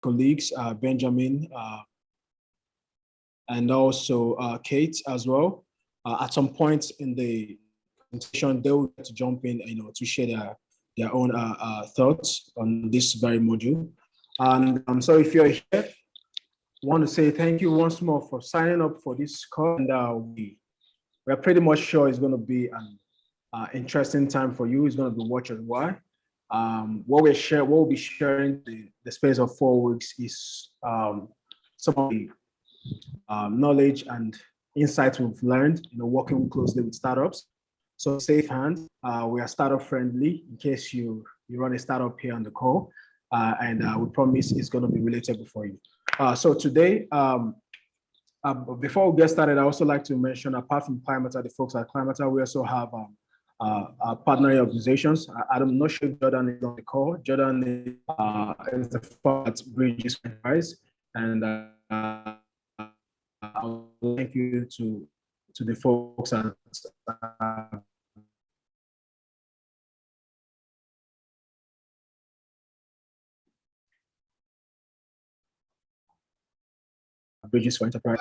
colleagues, Benjamin, and also Kate as well. At some point in the presentation, they will get to jump in, to share their own thoughts on this very module. And so if you're here, I want to say thank you once more for signing up for this call. And we're pretty much sure it's going to be an interesting time for you. It's going to be watch and why. What we'll be sharing the space of 4 weeks is some of the knowledge and insights we've learned, working closely with startups. So safe hands. We are startup friendly in case you run a startup here on the call, and we promise it's going to be relatable for you. So today, before we get started, I also like to mention, apart from Climata, the folks at Climata, we also have partnering organizations. I'm not sure if Jordan is on the call. Jordan is the first Bridges Enterprise, and I'll thank you to the folks at Bridges for Enterprise.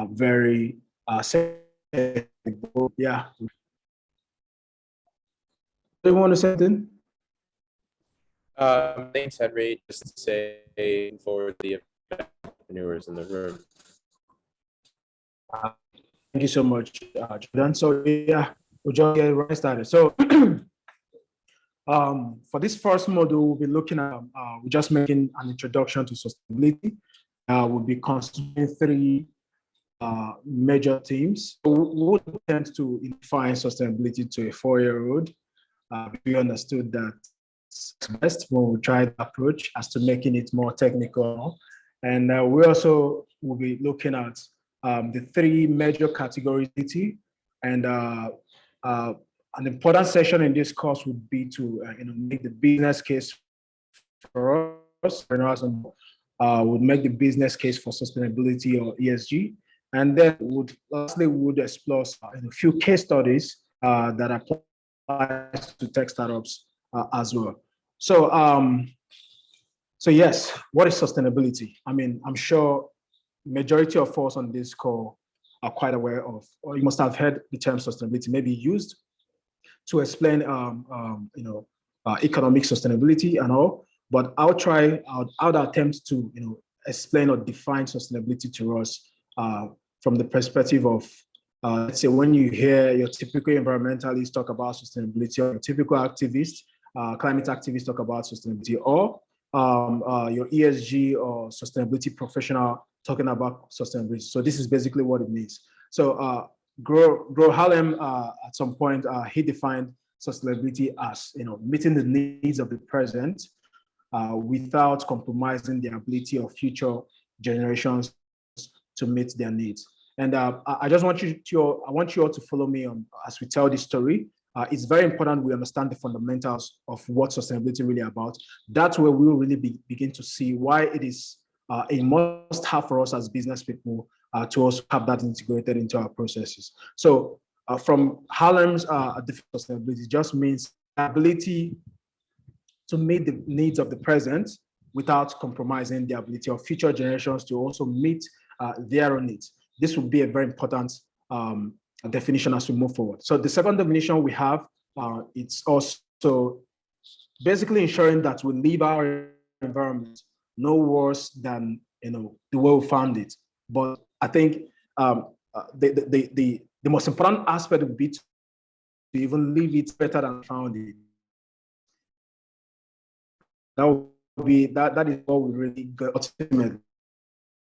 Very yeah. Do you want to say something? Thanks, Henry. Just to say for the entrepreneurs in the room. Thank you so much, Jordan. So yeah, we'll just get right started. So for this first module, we'll be looking at, we're just making an introduction to sustainability. We'll be considering 3 major themes. We would tend to define sustainability to a 4-year-old. We understood that best when we try the approach as to making it more technical. And we also will be looking at the 3 major categories. And an important session in this course would be to make the business case for us. Would make the business case for sustainability or ESG. And then lastly, we would explore a few case studies that apply to tech startups as well. So, so yes, what is sustainability? I mean, I'm sure majority of us on this call are quite aware of, or you must have heard the term sustainability maybe used to explain, economic sustainability and all. But I'll attempt to, explain or define sustainability to us from the perspective of, let's say, when you hear your typical environmentalist talk about sustainability, or your typical activist, climate activist talk about sustainability, or your ESG or sustainability professional talking about sustainability. So this is basically what it means. So Gro Harlem at some point he defined sustainability as meeting the needs of the present without compromising the ability of future generations to meet their needs. And I just want you all to follow me on as we tell this story. It's very important we understand the fundamentals of what sustainability really about. That's where we will really begin to see why it is a must-have for us as business people to also have that integrated into our processes. So from Harlem's definition of sustainability just means the ability to meet the needs of the present without compromising the ability of future generations to also meet their own needs. This would be a very important definition as we move forward. So the second definition we have, it's also basically ensuring that we leave our environment no worse than the way we found it. But I think the most important aspect would be to even leave it better than we found it. That is what we really got ultimately.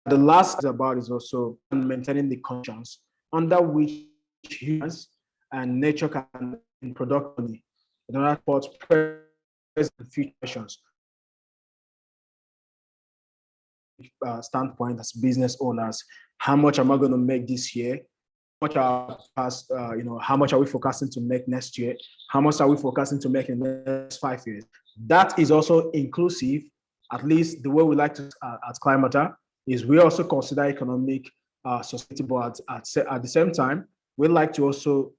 The last about is also maintaining the conditions under which humans and nature can productively in order to support present and future generations. Standpoint as business owners, how much am I going to make this year? How much are we forecasting to make next year? How much are we forecasting to make in the next 5 years? That is also inclusive, at least the way we like to at Climata, is we also consider economic sustainability, but at the same time, we like to also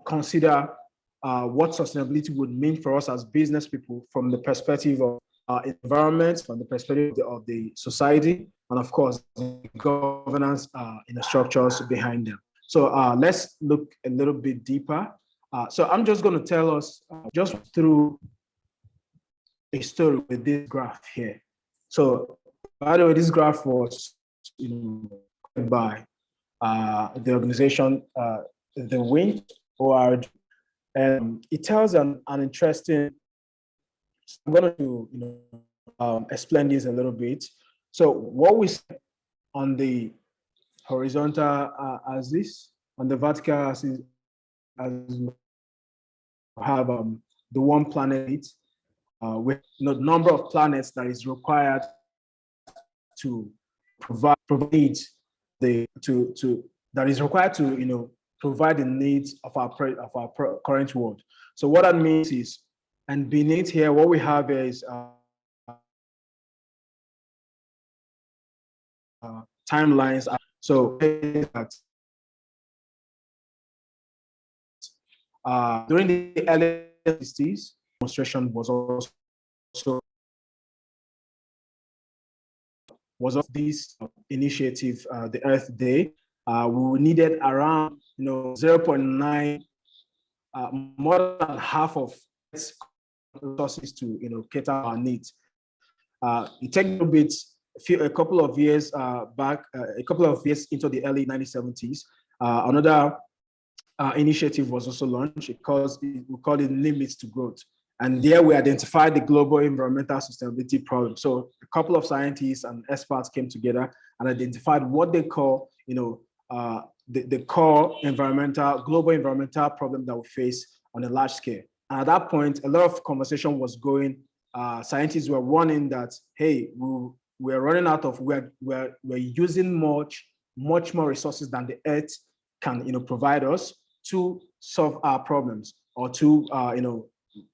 consider what sustainability would mean for us as business people from the perspective of environment, from the perspective of the society, and of course, the governance in the structures behind them. So let's look a little bit deeper. So I'm just going to tell us just through a story with this graph here. So by the way, this graph was by the organization, the Wind ORG, and it tells an interesting. I'm going to explain this a little bit. So what we see on the horizontal axis, on the vertical axis, as we have the one planet with the number of planets that is required to provide needs that is required to provide the needs of our current world. So what that means is, and beneath here, what we have is timelines. So during the early 60s, demonstration was of this initiative, the Earth Day. We needed around 0.9, more than half of resources to cater our needs. It takes a little bit, a couple of years back, a couple of years into the early 1970s, another initiative was also launched because we call it Limits to Growth. And there we identified the global environmental sustainability problem. So a couple of scientists and experts came together and identified what they call, the core global environmental problem that we face on a large scale. And at that point, a lot of conversation was going. Scientists were warning that, hey, we're running out of, we're using much more resources than the Earth can, provide us to solve our problems, or to,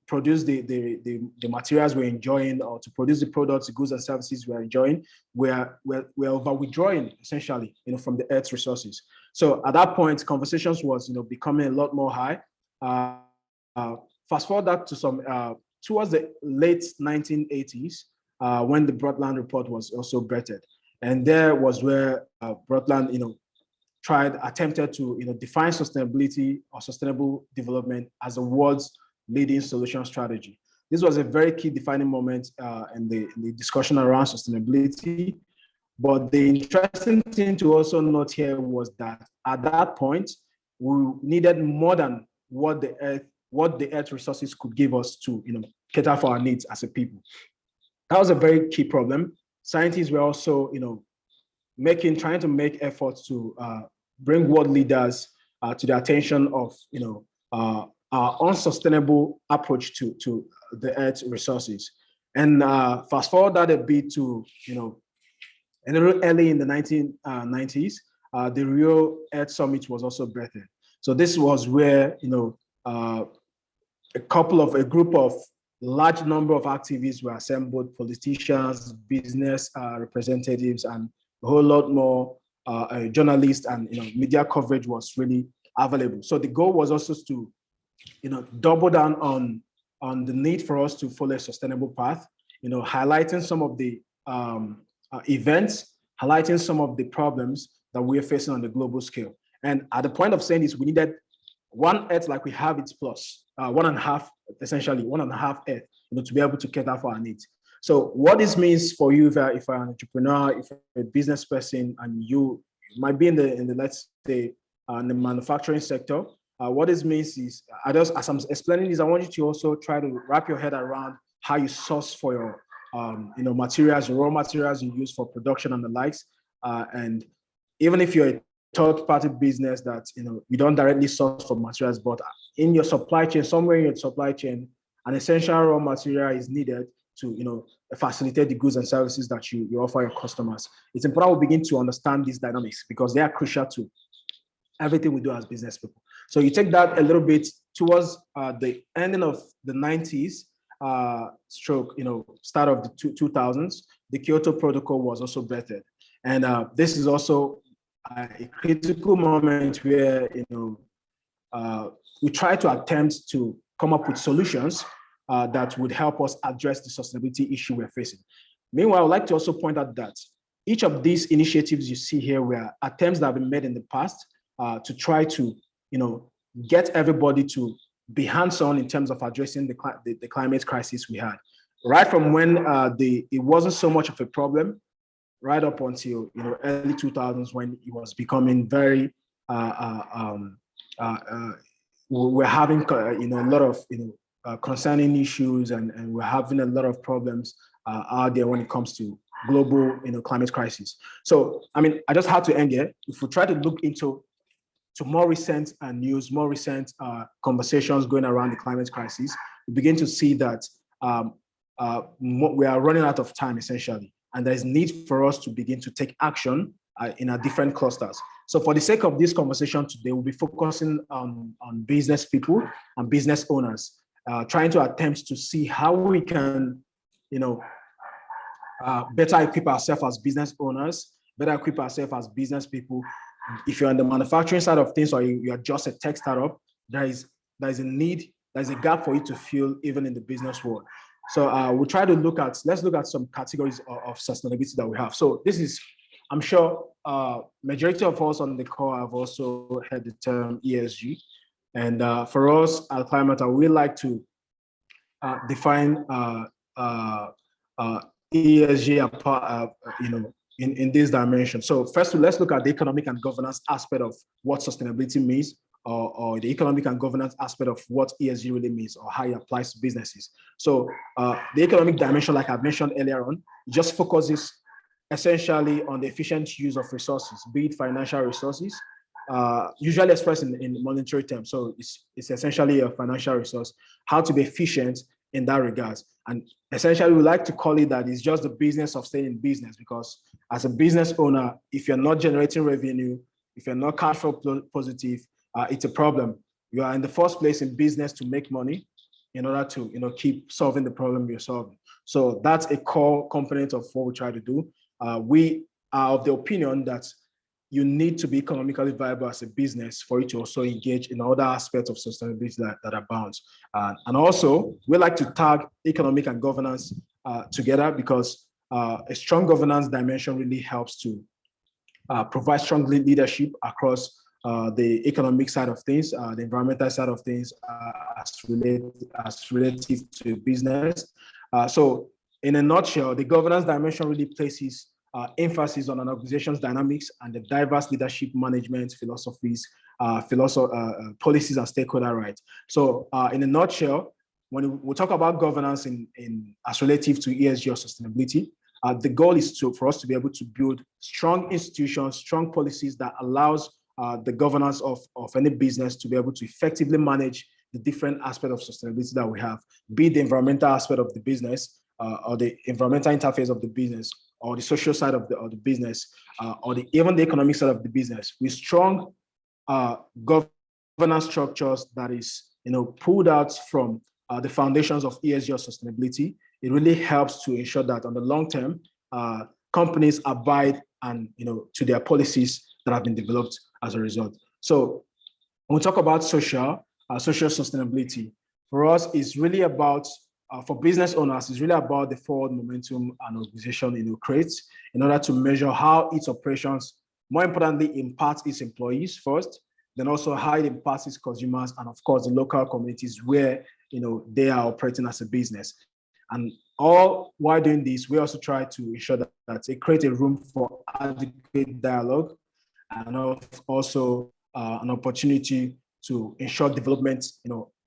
produce the materials we're enjoying, or to produce the products, the goods and services we're enjoying. We're over withdrawing essentially, from the Earth's resources. So at that point, conversations was, becoming a lot more high. Fast forward that to some towards the late 1980s, when the Brundtland report was also bettered, and there was where Brundtland, attempted to define sustainability or sustainable development as the world's leading solution strategy. This was a very key defining moment in the discussion around sustainability. But the interesting thing to also note here was that at that point, we needed more than what the Earth resources could give us to cater for our needs as a people. That was a very key problem. Scientists were also trying to make efforts to bring world leaders to the attention of our unsustainable approach to the Earth's resources. And fast forward that a bit to and early in the 1990s, the Rio Earth Summit was also birthed. So this was where a group of large number of activists were assembled, politicians, business representatives, and a whole lot more journalists, and media coverage was really available. So the goal was also to double down on the need for us to follow a sustainable path, highlighting some of the events, highlighting some of the problems that we're facing on the global scale. And at the point of saying this, we needed one Earth like we have its plus, one and a half Earth, to be able to cater for our needs. So what this means for you, if you're an entrepreneur, if you're a business person, and you might be in the let's say, in the manufacturing sector, what this means is, as I'm explaining this, I want you to also try to wrap your head around how you source for your materials, your raw materials you use for production and the likes. And even if you're a third-party business that you don't directly source for materials, but in your supply chain, somewhere in your supply chain, an essential raw material is needed to facilitate the goods and services that you offer your customers. It's important we begin to understand these dynamics because they are crucial to everything we do as business people. So you take that a little bit towards the ending of the 90s, start of the 2000s, the Kyoto Protocol was also bettered. And this is also a critical moment where, we try to attempt to come up with solutions that would help us address the sustainability issue we're facing. Meanwhile, I'd like to also point out that each of these initiatives you see here were attempts that have been made in the past to try to, get everybody to be hands-on in terms of addressing the climate crisis we had. Right from when it wasn't so much of a problem, right up until early 2000s when it was becoming very we're having a lot of concerning issues, and we're having a lot of problems out there when it comes to global climate crisis. So I just had to end here. If we try to look into more recent news, more recent conversations going around the climate crisis, we begin to see that we are running out of time essentially, and there's need for us to begin to take action in our different clusters. So for the sake of this conversation today, we'll be focusing on business people and business owners, trying to attempt to see how we can, better equip ourselves as business owners, better equip ourselves as business people. If you're on the manufacturing side of things, or you're just a tech startup, there's a need, there's a gap for you to fill even in the business world. So we'll try to let's look at some categories of sustainability that we have. So this is, I'm sure majority of us on the call have also heard the term ESG. And for us at Climate, we like to define ESG in this dimension. So first, let's look at the economic and governance aspect of what sustainability means, or the economic and governance aspect of what ESG really means, or how it applies to businesses. So the economic dimension, like I mentioned earlier on, just focuses essentially on the efficient use of resources, be it financial resources, usually expressed in monetary terms. So it's essentially a financial resource, how to be efficient in that regard. And essentially, we like to call it that it's just the business of staying in business, because as a business owner, if you're not generating revenue, if you're not cash flow positive, it's a problem. You are in the first place in business to make money in order to keep solving the problem you're solving. So that's a core component of what we try to do. We are of the opinion that you need to be economically viable as a business for you to also engage in other aspects of sustainability that abounds. And also, we like to tag economic and governance together, because a strong governance dimension really helps to provide strong leadership across the economic side of things, the environmental side of things, as relative to business. So in a nutshell, the governance dimension really places emphasis on an organization's dynamics and the diverse leadership management philosophies, policies, and stakeholder rights. So in a nutshell, when we talk about governance as relative to ESG or sustainability, the goal is for us to be able to build strong institutions, strong policies that allows the governance of any business to be able to effectively manage the different aspects of sustainability that we have, be it the environmental aspect of the business, or the environmental interface of the business, or the social side of the business, or even the economic side of the business, with strong governance structures that is pulled out from the foundations of ESG or sustainability. It really helps to ensure that on the long term, companies abide and to their policies that have been developed as a result. So when we talk about social sustainability, for us is really about for business owners, it's really about the forward momentum an organization creates in order to measure how its operations, more importantly, impacts its employees first, then also how it impacts its consumers, and of course the local communities where they are operating as a business. And all while doing this, we also try to ensure that it creates a room for adequate dialogue, and also an opportunity to ensure development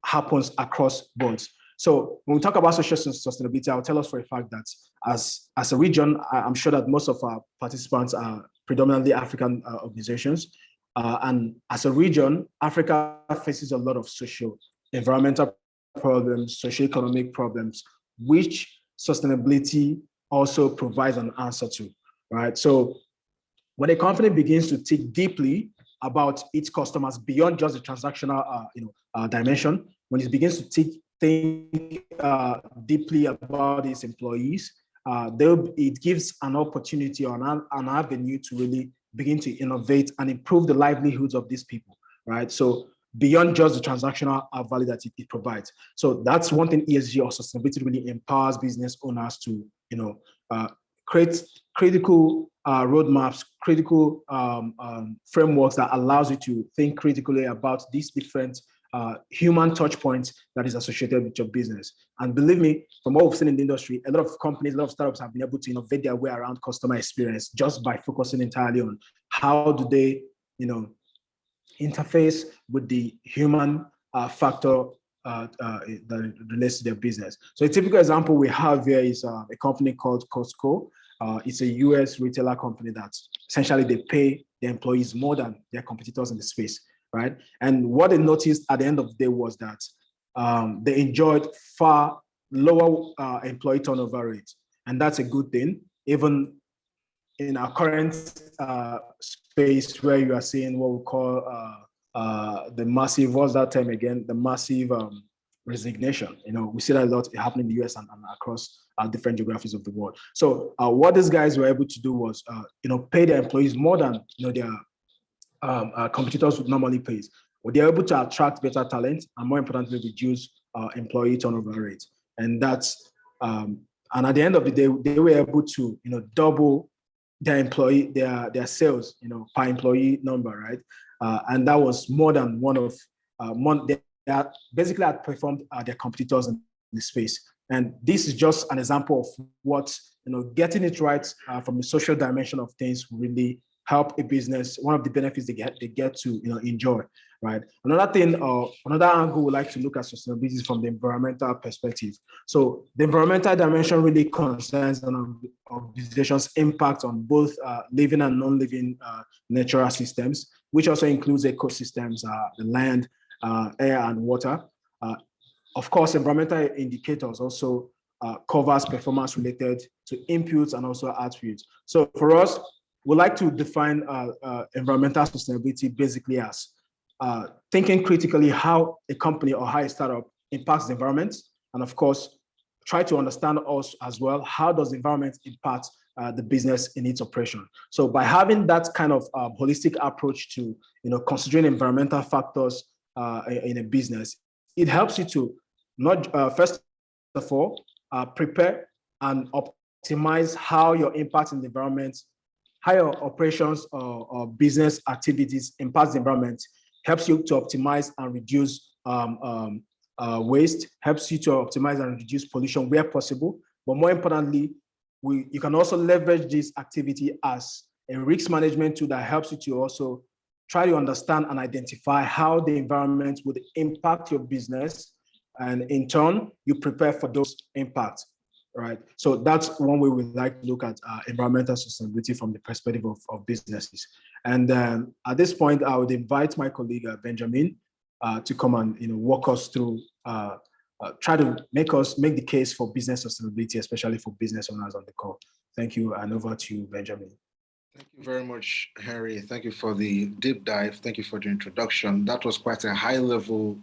happens across boards. So when we talk about social sustainability, I'll tell us for a fact that as a region, I'm sure that most of our participants are predominantly African organizations. And as a region, Africa faces a lot of social, environmental problems, socio-economic problems, which sustainability also provides an answer to, right? So when a company begins to think deeply about its customers beyond just the transactional dimension, when it begins to think deeply about its employees, it gives an opportunity or an avenue to really begin to innovate and improve the livelihoods of these people, right? So beyond just the transactional value that it provides. So that's one thing ESG or sustainability really empowers business owners to, create critical roadmaps, critical frameworks that allows you to think critically about these different human touch points that is associated with your business. And believe me, from what we've seen in the industry, a lot of companies, a lot of startups have been able to innovate their way around customer experience just by focusing entirely on how do they, interface with the human factor that relates to their business. So a typical example we have here is a company called Costco. It's a US retailer company that essentially they pay their employees more than their competitors in the space, right? And what they noticed at the end of the day was that they enjoyed far lower employee turnover rate. And that's a good thing, even in our current space where you are seeing what we call the massive, what's that term again? The massive resignation. We see that a lot happening in the US and across different geographies of the world. So what these guys were able to do was, pay their employees more than their competitors would normally pay. Well, they're able to attract better talent and, more importantly, reduce employee turnover rate. And that's and at the end of the day, they were able to double their sales per employee number, right? And that was more than one of they basically outperformed their competitors in the space. And this is just an example of what getting it right from the social dimension of things really help a business. One of the benefits they get to enjoy, right? Another thing, another angle we like to look at sustainability is from the environmental perspective. So the environmental dimension really concerns an organization's impact on both living and non-living natural systems, which also includes ecosystems, the land, air, and water. Of course, environmental indicators also covers performance related to inputs and also attributes. So for us, we like to define environmental sustainability basically as thinking critically how a company or how a startup impacts the environment, and of course, try to understand us as well, how does the environment impact the business in its operation. So by having that kind of holistic approach to considering environmental factors in a business, it helps you to not first of all prepare and optimize how your impact in the environment, how your operations or business activities impact the environment, helps you to optimize and reduce waste, helps you to optimize and reduce pollution where possible. But more importantly, you can also leverage this activity as a risk management tool that helps you to also try to understand and identify how the environment would impact your business. And in turn, you prepare for those impacts, right? So that's one way we like to look at environmental sustainability from the perspective of businesses. And at this point, I would invite my colleague, Benjamin, to come and walk us through, try to make the case for business sustainability, especially for business owners on the call. Thank you, and over to you, Benjamin. Thank you very much, Harry. Thank you for the deep dive. Thank you for the introduction. That was quite a high-level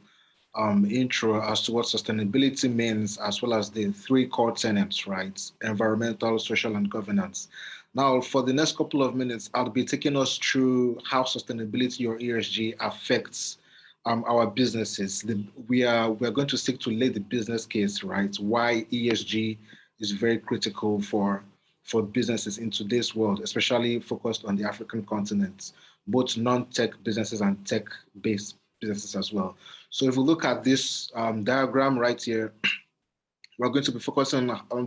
intro as to what sustainability means, as well as the three core tenets, right? Environmental, social, and governance. Now, for the next couple of minutes, I'll be taking us through how sustainability or ESG affects our businesses. We are going to seek to lay the business case, right? Why ESG is very critical for businesses in today's world, especially focused on the African continent, both non-tech businesses and tech-based businesses as well. So if we look at this diagram right here, we're going to be focusing on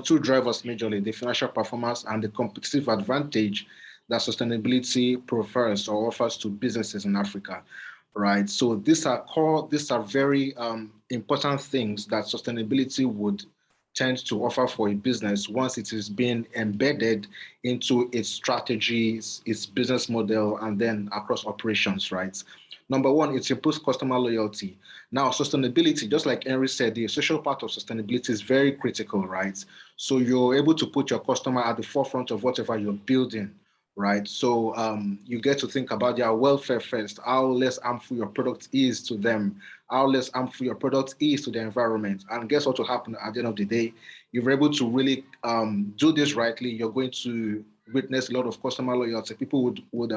two drivers majorly, the financial performance and the competitive advantage that sustainability prefers or offers to businesses in Africa, right? So these are very important things that sustainability would tend to offer for a business once it is being embedded into its strategies, its business model, and then across operations, right? Number one, it improves customer loyalty. Now, sustainability, just like Henry said, the social part of sustainability is very critical, right? So you're able to put your customer at the forefront of whatever you're building, right? So you get to think about their welfare first, how less harmful your product is to them, how less harmful your product is to the environment. And guess what will happen at the end of the day? If you're able to really do this rightly, you're going to witness a lot of customer loyalty. People would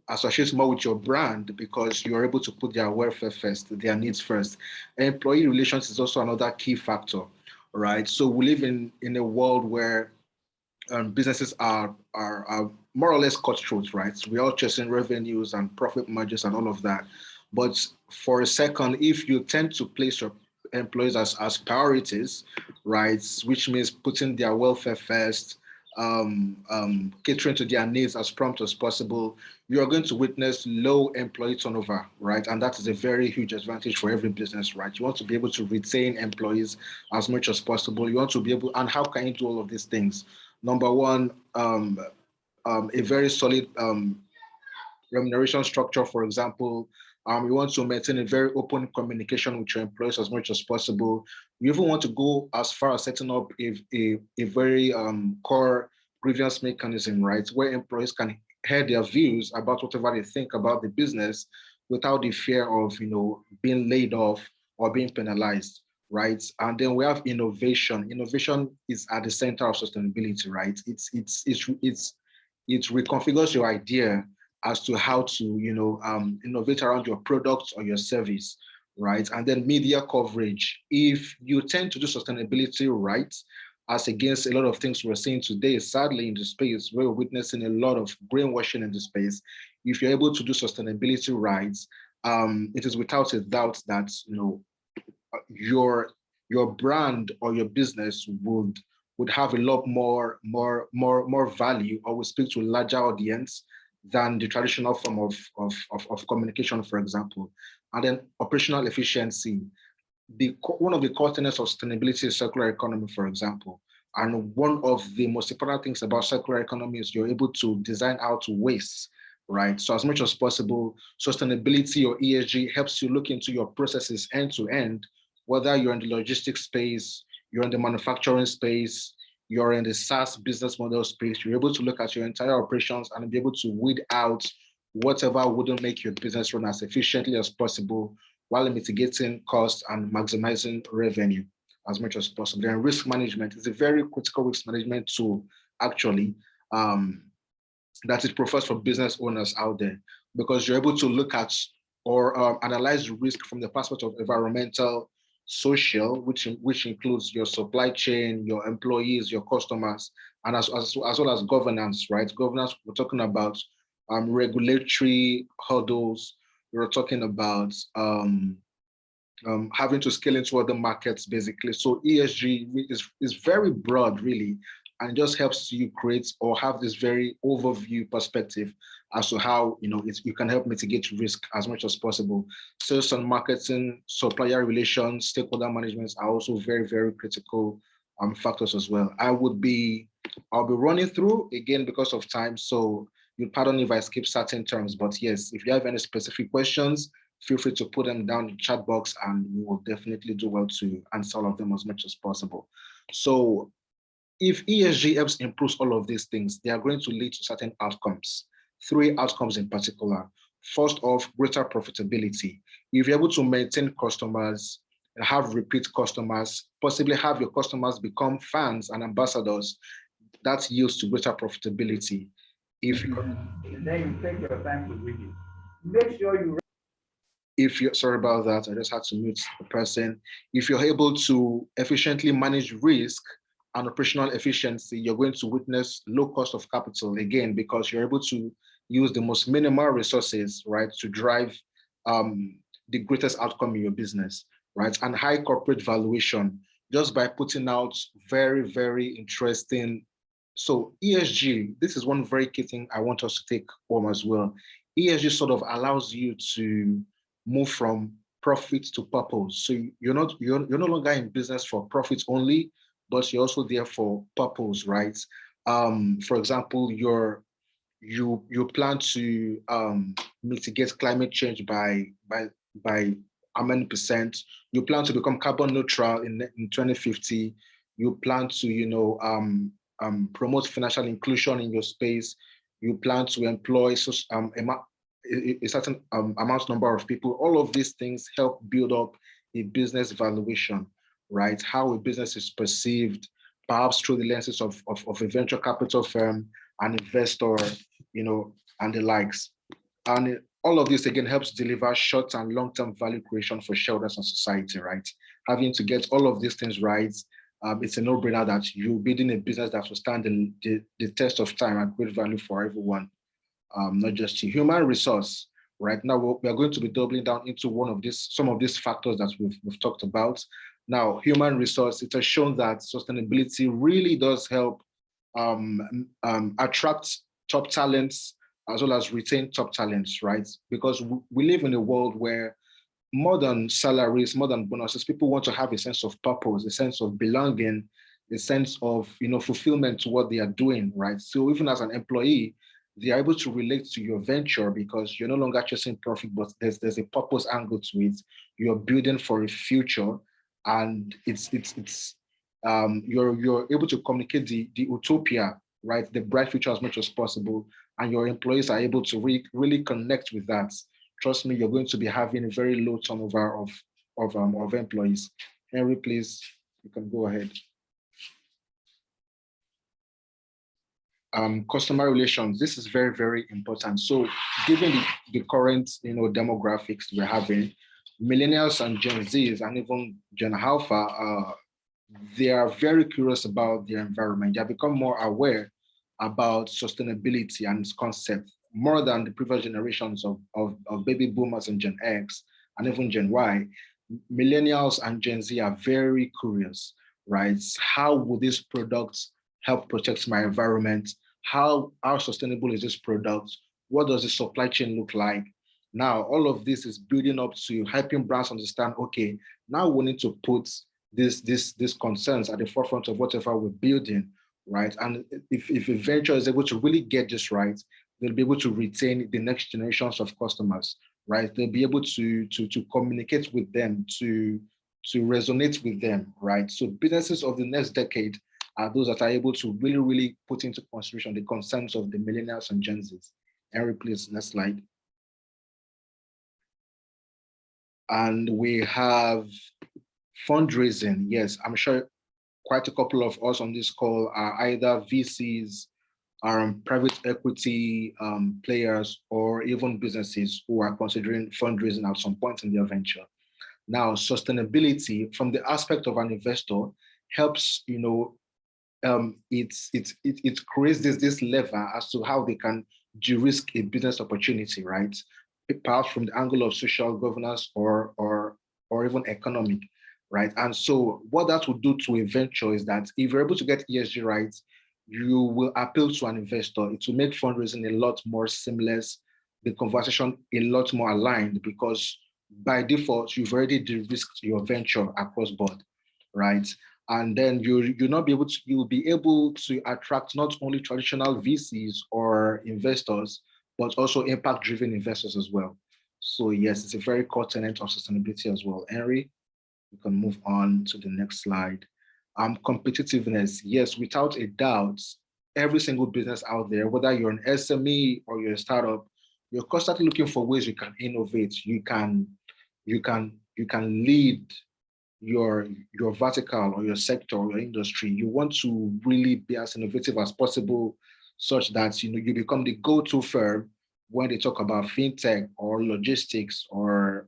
associates more with your brand because you're able to put their welfare first, their needs first. Employee relations is also another key factor, right? So we live in a world where businesses are more or less cutthroat, right? We're all chasing revenues and profit margins and all of that. But for a second, if you tend to place your employees as priorities, right, which means putting their welfare first, catering to their needs as prompt as possible, you are going to witness low employee turnover, right? And that is a very huge advantage for every business, right? You want to be able to retain employees as much as possible. You want to be able, and how can you do all of these things? Number one, a very solid remuneration structure, for example. You want to maintain a very open communication with your employees as much as possible. You even want to go as far as setting up a very core grievance mechanism, right, where employees can hear their views about whatever they think about the business without the fear of, being laid off or being penalized, right? And then we have innovation. Innovation is at the center of sustainability, right? It reconfigures your idea as to how to, innovate around your product or your service, right? And then media coverage. If you tend to do sustainability right, as against a lot of things we're seeing today, sadly in the space, we're witnessing a lot of brainwashing in the space. If you're able to do sustainability right, it is without a doubt that, your brand or your business would have a lot more value, or will speak to a larger audience than the traditional form of communication, for example. And then operational efficiency. One of the core tenets of sustainability is circular economy, for example. And one of the most important things about circular economy is you're able to design out waste, right? So as much as possible, sustainability or ESG helps you look into your processes end to end, whether you're in the logistics space, you're in the manufacturing space, you're in the SaaS business model space, you're able to look at your entire operations and be able to weed out whatever wouldn't make your business run as efficiently as possible while mitigating costs and maximizing revenue as much as possible. Then risk management is a very critical risk management tool, actually, that it prefers for business owners out there, because you're able to look at or analyze risk from the perspective of environmental, social, which includes your supply chain, your employees, your customers, and as well as governance, right? Governance, we're talking about regulatory hurdles. We're talking about having to scale into other markets, basically. So ESG is very broad, really, and it just helps you create or have this very overview perspective as to how you can help mitigate risk as much as possible. Sales and marketing, supplier relations, stakeholder management are also very, very critical factors as well. I'll be running through again because of time, so you'll pardon if I skip certain terms, but yes, if you have any specific questions, feel free to put them down in the chat box and we will definitely do well to answer all of them as much as possible. So if ESG helps improve all of these things, they are going to lead to certain outcomes. 3 outcomes in particular. First off, greater profitability. If you're able to maintain customers, have repeat customers, possibly have your customers become fans and ambassadors, that yields to greater profitability. If you then you take your time to read it. Make sure you if you're sorry about that, I just had to mute the person. If you're able to efficiently manage risk and operational efficiency, you're going to witness low cost of capital again, because you're able to use the most minimal resources, right, to drive the greatest outcome in your business, right? And high corporate valuation, just by putting out very, very interesting. So ESG, this is one very key thing I want us to take home as well. ESG sort of allows you to move from profit to purpose. So you're no longer in business for profit only, but you're also there for purpose, right? For example, you plan to mitigate climate change by how many percent? You plan to become carbon neutral in 2050. You plan to promote financial inclusion in your space. You plan to employ a certain amount number of people. All of these things help build up a business valuation, right? How a business is perceived, perhaps through the lenses of a venture capital firm, an investor, and the likes. And all of this again helps deliver short and long-term value creation for shareholders and society, right? Having to get all of these things right, it's a no-brainer that you're building a business that will stand the test of time and great value for everyone, not just you. Human resource, right? Now we are going to be doubling down into some of these factors that we've talked about. Now, human resource, it has shown that sustainability really does help attract top talents as well as retain top talents, right? Because we live in a world where more than salaries, more than bonuses, people want to have a sense of purpose, a sense of belonging, a sense of fulfillment to what they are doing, right? So even as an employee, they are able to relate to your venture because you're no longer chasing profit, but there's a purpose angle to it. You're building for a future, and you're able to communicate the utopia, right? The bright future as much as possible, and your employees are able to really connect with that. Trust me, you're going to be having a very low turnover of employees. Henry, please, you can go ahead. Customer relations, this is very, very important. So given the current demographics we're having, millennials and Gen Zs and even Gen Alpha, they are very curious about their environment. They have become more aware about sustainability and its concept, more than the previous generations of baby boomers and Gen X and even Gen Y. Millennials and Gen Z are very curious, right? How will this product help protect my environment? How sustainable is this product? What does the supply chain look like? Now, all of this is building up to helping brands understand, okay, now we need to put these concerns at the forefront of whatever we're building, right? And if a venture is able to really get this right, they'll be able to retain the next generations of customers, right? They'll be able to communicate with them, to resonate with them, right? So businesses of the next decade are those that are able to really, really put into consideration the concerns of the millennials and Gen Zs. Henry, please, next slide. And we have fundraising. Yes, I'm sure quite a couple of us on this call are either VCs, private equity players, or even businesses who are considering fundraising at some point in their venture. Now, sustainability from the aspect of an investor helps, it creates this lever as to how they can de-risk a business opportunity, right? Perhaps from the angle of social governance or even economic, right? And so what that will do to a venture is that if you're able to get ESG right, you will appeal to an investor. It will make fundraising a lot more seamless, the conversation a lot more aligned, because by default, you've already de-risked your venture across board, right? And then you'll be able to attract not only traditional VCs or investors, but also impact-driven investors as well. So yes, it's a very core tenet of sustainability as well. Henry, you can move on to the next slide. Competitiveness, yes, without a doubt, every single business out there, whether you're an SME or you're a startup, you're constantly looking for ways you can innovate. You can lead your vertical or your sector or your industry. You want to really be as innovative as possible, such that you become the go-to firm when they talk about fintech or logistics or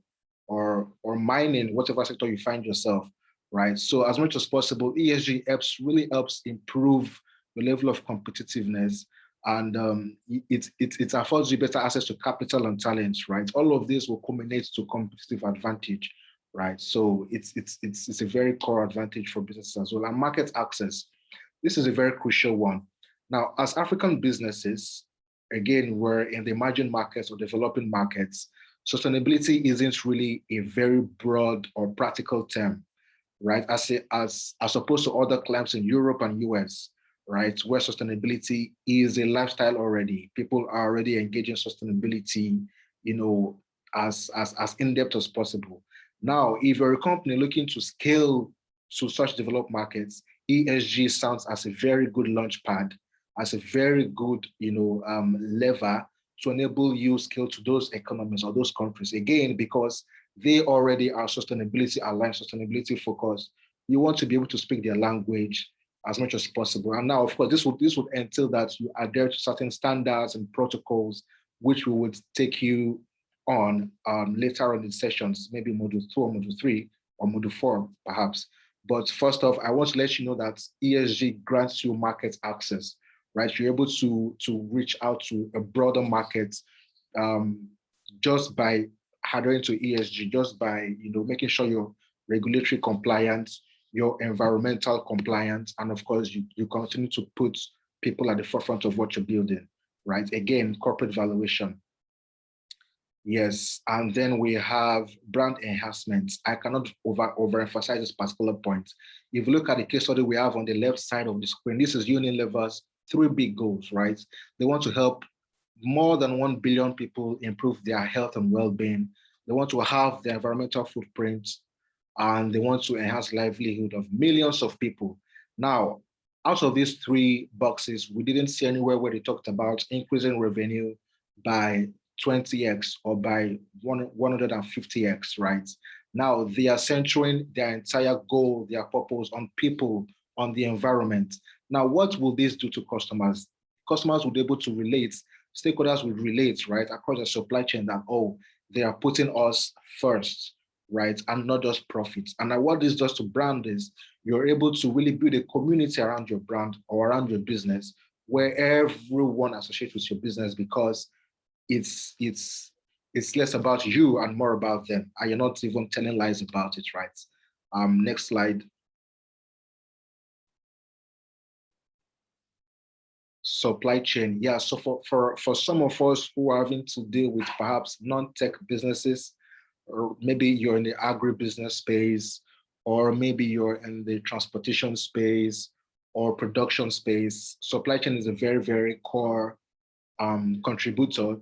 mining, whatever sector you find yourself, right? So as much as possible, ESG really helps improve the level of competitiveness, and it affords you better access to capital and talents, right? All of this will culminate to competitive advantage, right? So it's a very core advantage for businesses as well. And market access, this is a very crucial one. Now, as African businesses, again, we're in the emerging markets or developing markets. Sustainability isn't really a very broad or practical term, right? As opposed to other climes in Europe and US, right? Where sustainability is a lifestyle already. People are already engaging sustainability, as in-depth as possible. Now, if you're a company looking to scale to such developed markets, ESG sounds as a very good launch pad, as a very good, lever to enable you scale to those economies or those countries. Again, because they already are sustainability aligned, sustainability focused. You want to be able to speak their language as much as possible. And now, of course, this would entail that you adhere to certain standards and protocols which we would take you on later on in sessions, maybe module 2 or module 3 or module 4, perhaps. But first off, I want to let you know that ESG grants you market access, right? You're able to reach out to a broader market just by adhering to ESG, just by making sure you're regulatory compliant, you're environmental compliant, and of course, you continue to put people at the forefront of what you're building, right? Again, corporate valuation. Yes, and then we have brand enhancements. I cannot overemphasize this particular point. If you look at the case study we have on the left side of the screen, this is Unilever's 3 big goals, right? They want to help more than 1 billion people improve their health and well-being. They want to have the environmental footprint, and they want to enhance livelihood of millions of people. Now, out of these 3 boxes, we didn't see anywhere where they talked about increasing revenue by 20x or by 150x, right? Now, they are centering their entire goal, their purpose on people, on the environment. Now, what will this do to customers? Customers will be able to relate, stakeholders will relate, right, across the supply chain that, oh, they are putting us first, right, and not just profits. And what this does to brand is you're able to really build a community around your brand or around your business where everyone associates with your business, because it's less about you and more about them, and you're not even telling lies about it, right? Next slide. Supply chain. Yeah, so for some of us who are having to deal with perhaps non-tech businesses, or maybe you're in the agribusiness space, or maybe you're in the transportation space or production space, supply chain is a very, very core contributor,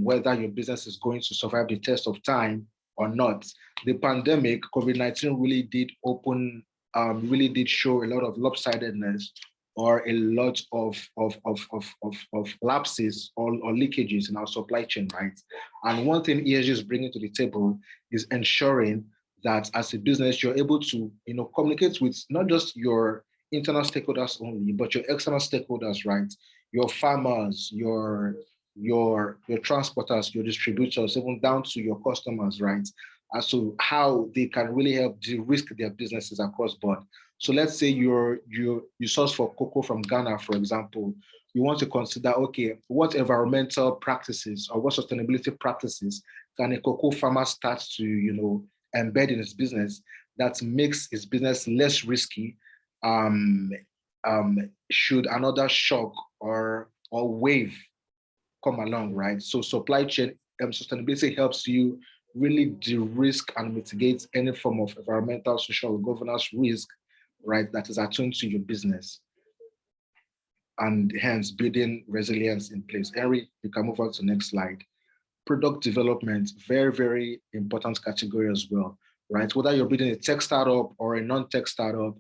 whether your business is going to survive the test of time or not. The pandemic, COVID-19 really did really did show a lot of lopsidedness or a lot of lapses or leakages in our supply chain, right? And one thing ESG is bringing to the table is ensuring that as a business, you're able to communicate with not just your internal stakeholders only, but your external stakeholders, right? Your farmers, your transporters, your distributors, even down to your customers, right? As to how they can really help de-risk their businesses across board. So let's say you source for cocoa from Ghana, for example. You want to consider, okay, what environmental practices or what sustainability practices can a cocoa farmer start to embed in his business that makes his business less risky should another shock or wave come along, right? So supply chain sustainability helps you really de-risk and mitigate any form of environmental, social, governance risk, right, that is attuned to your business, and hence building resilience in place. Henry, you can move on to the next slide. Product development, very, very important category as well, right? Whether you're building a tech startup or a non-tech startup,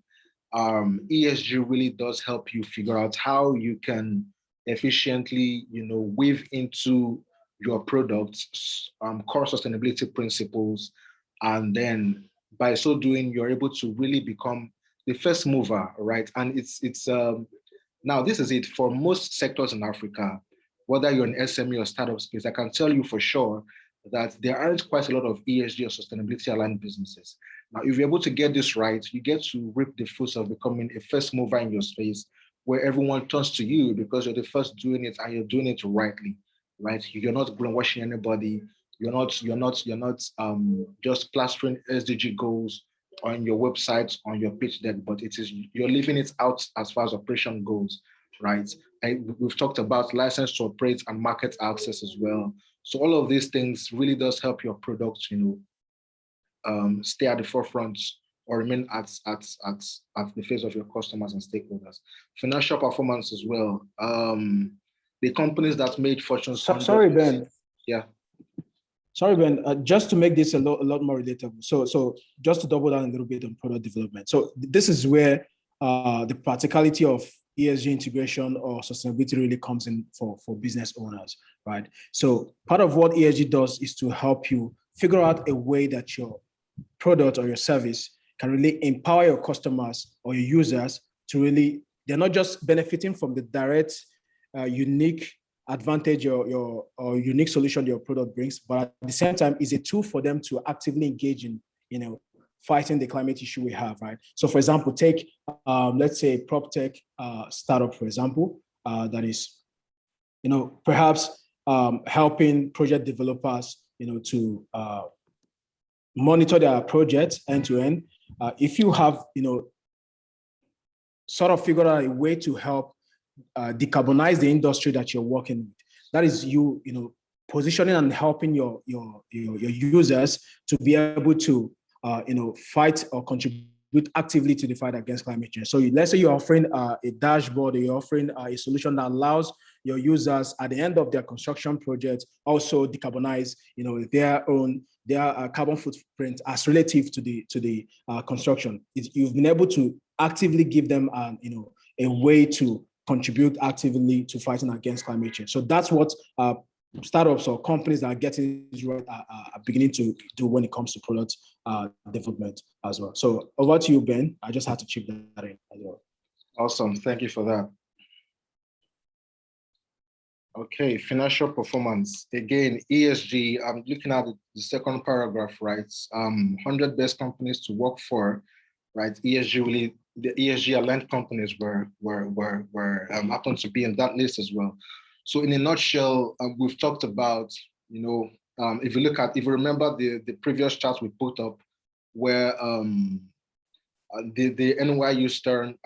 ESG really does help you figure out how you can efficiently, weave into your products core sustainability principles, and then by so doing, you're able to really become the first mover, right? And it's now this is it for most sectors in Africa, whether you're an SME or startup space. I can tell you for sure that there aren't quite a lot of ESG or sustainability aligned businesses. Now, if you're able to get this right, you get to reap the fruits of becoming a first mover in your space, where everyone turns to you because you're the first doing it and you're doing it rightly, right? You're not brainwashing anybody. You're not just plastering SDG goals on your website, on your pitch deck, but you're leaving it out as far as operation goes, right? We've talked about license to operate and market access as well. So all of these things really does help your product, stay at the forefront or remain at the face of your customers and stakeholders. Financial performance as well. The companies that made fortunes. Sorry, Ben. Yeah. Sorry, Ben. Just to make this a lot more relatable. So just to double down a little bit on product development. So this is where the practicality of ESG integration or sustainability really comes in for business owners, right? So part of what ESG does is to help you figure out a way that your product or your service can really empower your customers or your users to really, they're not just benefiting from the direct, unique advantage your or unique solution your product brings, but at the same time, is a tool for them to actively engage in, fighting the climate issue we have, right? So, for example, take let's say prop tech startup, for example, that is, perhaps helping project developers, to monitor their projects end to end. If you have, sort of figured out a way to help decarbonize the industry that you're working with, that is you, positioning and helping your users to be able to, fight or contribute actively to the fight against climate change. So let's say you're offering a dashboard, or you're offering a solution that allows your users at the end of their construction project also decarbonize, their carbon footprint as relative to the construction. You've been able to actively give them, a way to contribute actively to fighting against climate change. So that's what startups or companies that are getting this right are beginning to do when it comes to product development as well. So over to you, Ben. I just had to chip that in as well. Awesome. Thank you for that. Okay, financial performance. Again, ESG, I'm looking at the second paragraph, right? 100 best companies to work for, right? ESG really, the ESG aligned companies were happened to be in that list as well. So in a nutshell, we've talked about, if you remember the previous charts we put up, where the NYU Stern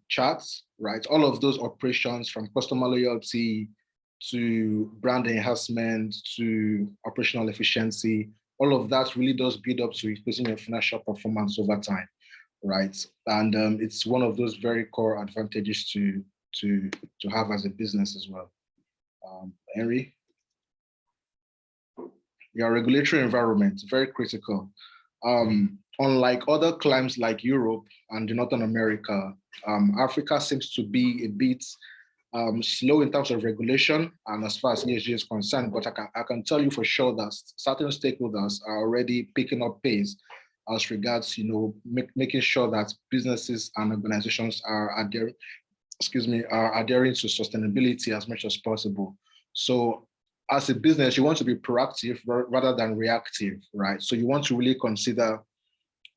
charts, right? All of those operations, from customer loyalty to brand enhancement to operational efficiency, all of that really does build up to increasing your financial performance over time, right? And it's one of those very core advantages to have as a business as well. Henry? Your regulatory environment, very critical. Unlike other climes like Europe and Northern America, Africa seems to be a bit slow in terms of regulation and as far as ESG is concerned, but I can tell you for sure that certain stakeholders are already picking up pace as regards, making sure that businesses and organizations are adhering to sustainability as much as possible. So as a business, you want to be proactive rather than reactive, right? So you want to really consider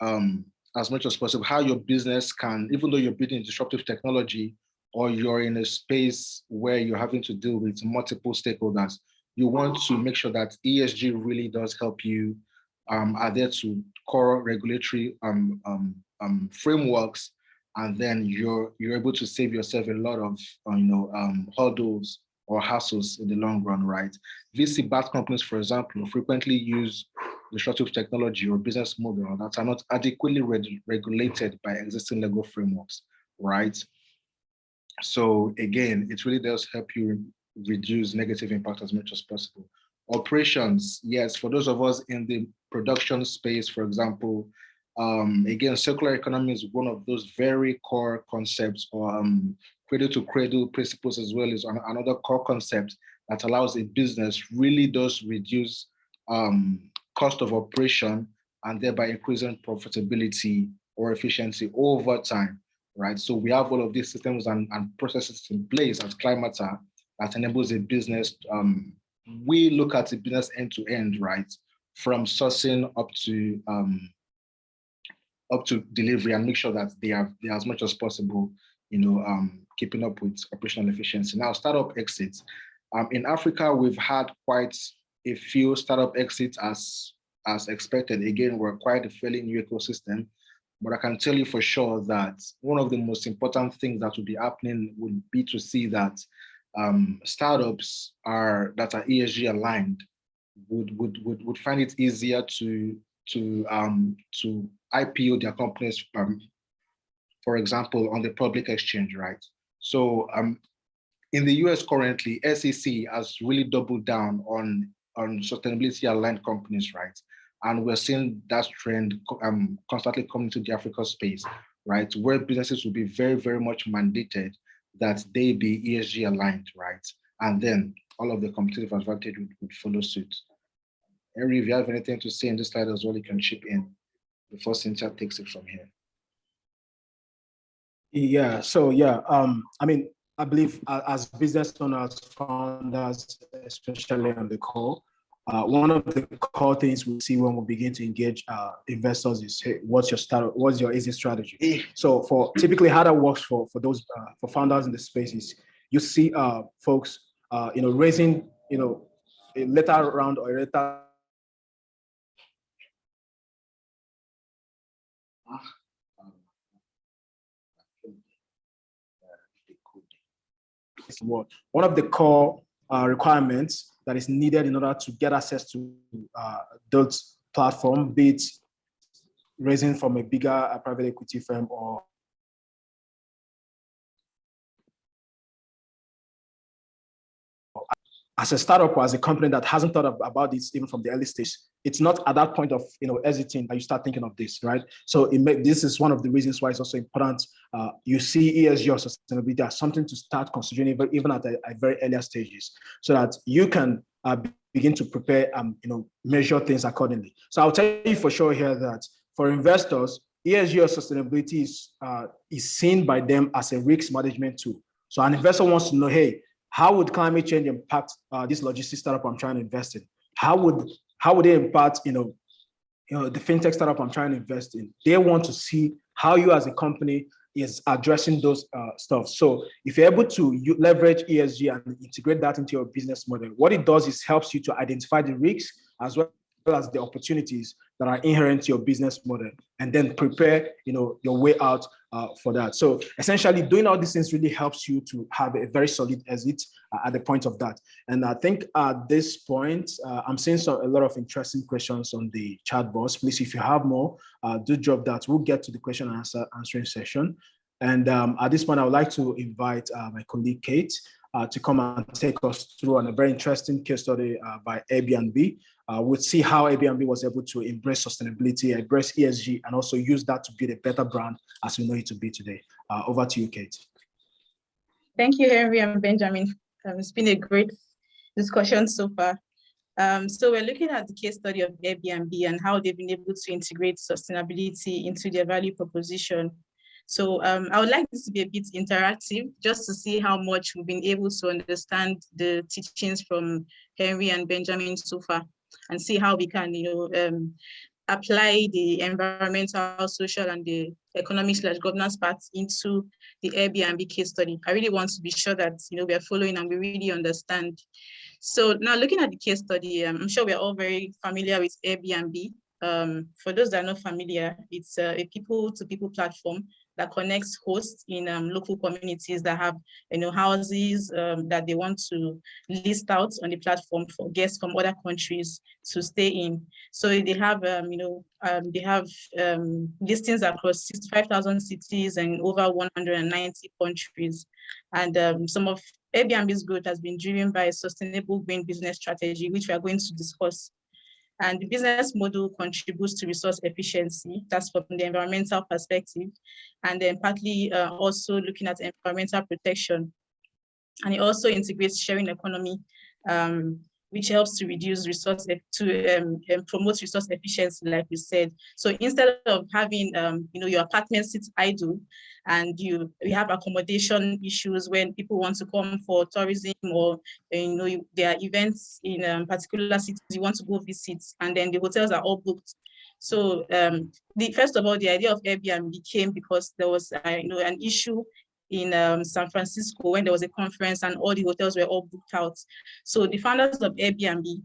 as much as possible how your business can, even though you're building disruptive technology or you're in a space where you're having to deal with multiple stakeholders, you want to make sure that ESG really does help you adhere to core regulatory frameworks, and then you're able to save yourself a lot of hurdles or hassles in the long run, right? VC-backed companies, for example, frequently use disruptive technology or business model that are not adequately regulated by existing legal frameworks, right? So again, it really does help you reduce negative impact as much as possible. Operations, yes, for those of us in the production space, for example, again, circular economy is one of those very core concepts, or cradle to cradle principles as well is another core concept that allows a business really does reduce cost of operation and thereby increasing profitability or efficiency over time, right? So we have all of these systems and processes in place at Climata that enables a business. We look at the business end to end, right? From sourcing up to delivery, and make sure that they are as much as possible, keeping up with operational efficiency. Now, startup exits. In Africa, we've had quite a few startup exits as expected. Again, we're quite a fairly new ecosystem, but I can tell you for sure that one of the most important things that will be happening would be to see that startups that are ESG aligned would find it easier to IPO their companies, for example, on the public exchange, right? So in the US currently, SEC has really doubled down on sustainability aligned companies, right? And we're seeing that trend constantly coming to the Africa space, right? Where businesses will be very, very much mandated that they be ESG aligned, right? And then all of the competitive advantage would follow suit. Henry, if you have anything to say in this slide as well, you can chip in before Cynthia takes it from here. Yeah, so yeah, I mean, I believe as business owners, founders, especially on the call, one of the core things we see when we begin to engage investors is, hey, what's your exit strategy? So for typically how that works for those for founders in the space is you see folks raising a later round or a later one of the core requirements that is needed in order to get access to those platform, be it raising from a bigger private equity firm or as a startup or as a company that hasn't thought about this even from the early stage, it's not at that point of exiting that you start thinking of this, right? So this is one of the reasons why it's also important. You see ESG or sustainability as something to start considering even at a very earlier stages, so that you can begin to prepare measure things accordingly. So I'll tell you for sure here that for investors, ESG or sustainability is seen by them as a risk management tool. So an investor wants to know, hey, how would climate change impact this logistics startup I'm trying to invest in? How would it impact the fintech startup I'm trying to invest in? They want to see how you as a company is addressing those stuff. So if you're able to leverage ESG and integrate that into your business model, what it does is helps you to identify the risks as well as the opportunities that are inherent to your business model, and then prepare your way out for that. So essentially doing all these things really helps you to have a very solid exit at the point of that. And I think at this point, I'm seeing a lot of interesting questions on the chat box. Please, if you have more, do drop that. We'll get to the question and answering session. And at this point, I would like to invite my colleague Kate to come and take us through on a very interesting case study by Airbnb. We'll see how Airbnb was able to embrace sustainability, embrace ESG, and also use that to build a better brand as we know it to be today. Over to you, Kate. Thank you, Henry and Benjamin. It's been a great discussion so far. So we're looking at the case study of Airbnb and how they've been able to integrate sustainability into their value proposition. So I would like this to be a bit interactive, just to see how much we've been able to understand the teachings from Henry and Benjamin so far, and see how we can, apply the environmental, social, and the economic/governance parts into the Airbnb case study. I really want to be sure that we are following and we really understand. So now looking at the case study, I'm sure we're all very familiar with Airbnb. For those that are not familiar, it's a people-to-people platform that connects hosts in local communities that have houses that they want to list out on the platform for guests from other countries to stay in. So they have listings across 65,000 cities and over 190 countries. And some of Airbnb's growth has been driven by a sustainable green business strategy, which we are going to discuss. And the business model contributes to resource efficiency, that's from the environmental perspective, and then partly also looking at environmental protection. And it also integrates sharing economy, which helps to reduce promote resource efficiency, like we said. So instead of having your apartment sit idle, and you have accommodation issues when people want to come for tourism, or there are events in particular cities you want to go visit, and then the hotels are all booked. So first of all, the idea of Airbnb came because there was an issue in San Francisco when there was a conference and all the hotels were all booked out. So the founders of Airbnb,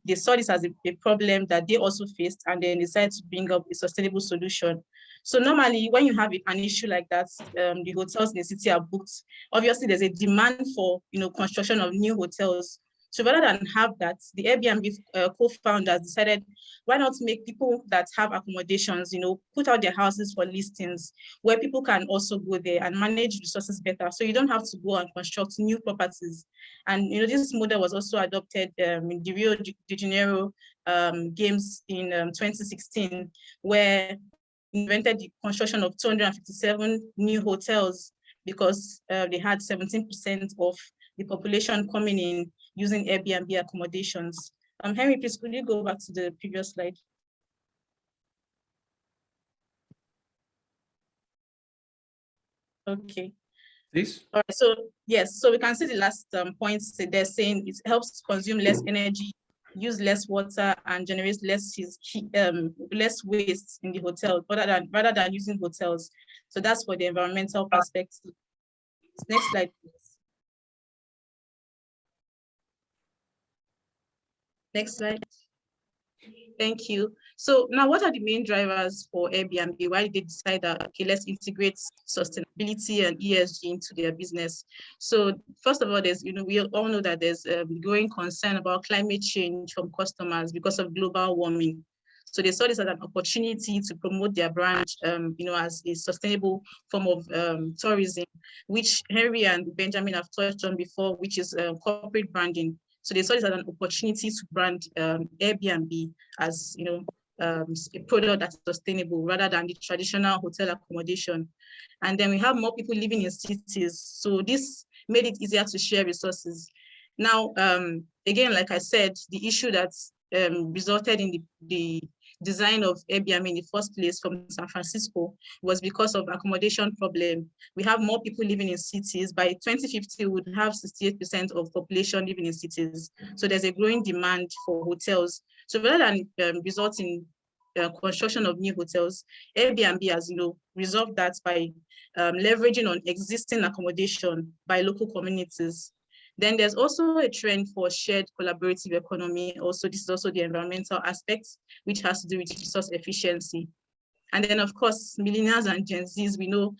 they saw this as a problem that they also faced, and then decided to bring up a sustainable solution. So normally when you have an issue like that, the hotels in the city are booked. Obviously there's a demand for construction of new hotels. So rather than have that, the Airbnb co-founders decided, why not make people that have accommodations, put out their houses for listings where people can also go there and manage resources better. So you don't have to go and construct new properties. And this model was also adopted in the Rio de Janeiro Games in 2016, where invented the construction of 257 new hotels because they had 17% of the population coming in using Airbnb accommodations. Henry, please, could you go back to the previous slide? Okay. Please. All right, so yes, so we can see the last point they're saying it helps consume less energy, use less water, and generates less waste in the hotel rather than using hotels. So that's for the environmental perspective. Next slide, please. Next slide. Thank you. So now what are the main drivers for Airbnb? Why did they decide that, okay, let's integrate sustainability and ESG into their business? So first of all, we all know that there's a growing concern about climate change from customers because of global warming. So they saw this as an opportunity to promote their brand, as a sustainable form of tourism, which Henry and Benjamin have touched on before, which is corporate branding. So they saw this as an opportunity to brand Airbnb as a product that's sustainable rather than the traditional hotel accommodation. And then we have more people living in cities. So this made it easier to share resources. Now, again, like I said, the issue that resulted in the design of Airbnb in the first place from San Francisco was because of accommodation problem. We have more people living in cities. By 2050, we would have 68% of population living in cities. So there's a growing demand for hotels. So rather than result in construction of new hotels, Airbnb has resolved that by leveraging on existing accommodation by local communities. Then there's also a trend for shared collaborative economy. Also, this is also the environmental aspect, which has to do with resource efficiency. And then, of course, millennials and Gen Zs, we know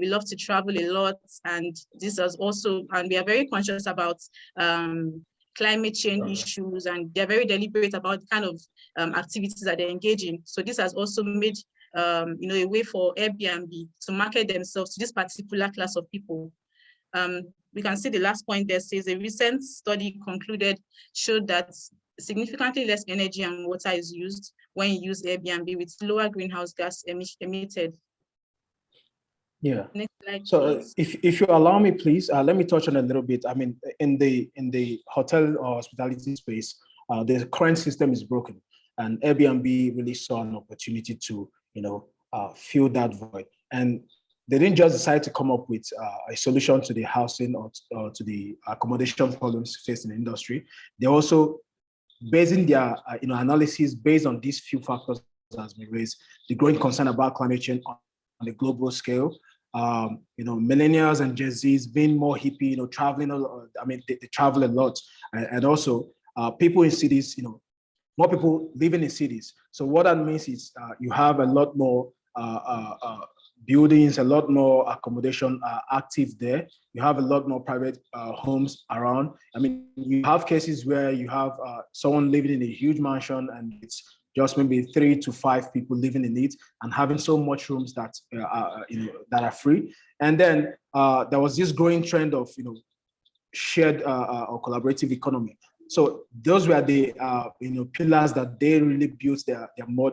we love to travel a lot. And this has also, and we are very conscious about climate change issues, and they're very deliberate about the kind of activities that they engage in. So this has also made a way for Airbnb to market themselves to this particular class of people. We can see the last point there says a recent study showed that significantly less energy and water is used when you use Airbnb with lower greenhouse gas emitted. Yeah. Next slide, so if you allow me, please, let me touch on a little bit. I mean, in the hotel or hospitality space, the current system is broken, and Airbnb really saw an opportunity to fill that void. And they didn't just decide to come up with a solution to the housing or to the accommodation problems faced in the industry. They also basing their analysis based on these few factors that has been raised: the growing concern about climate change on the global scale, millennials and Gen Zs being more hippie, traveling. I mean, they travel a lot, and also people in cities, more people living in cities. So what that means is you have a lot more buildings, a lot more accommodation active there. You have a lot more private homes around. I mean, you have cases where you have someone living in a huge mansion and it's just maybe 3 to 5 people living in it and having so much rooms that that are free. And then there was this growing trend of shared or collaborative economy. So those were the pillars that they really built their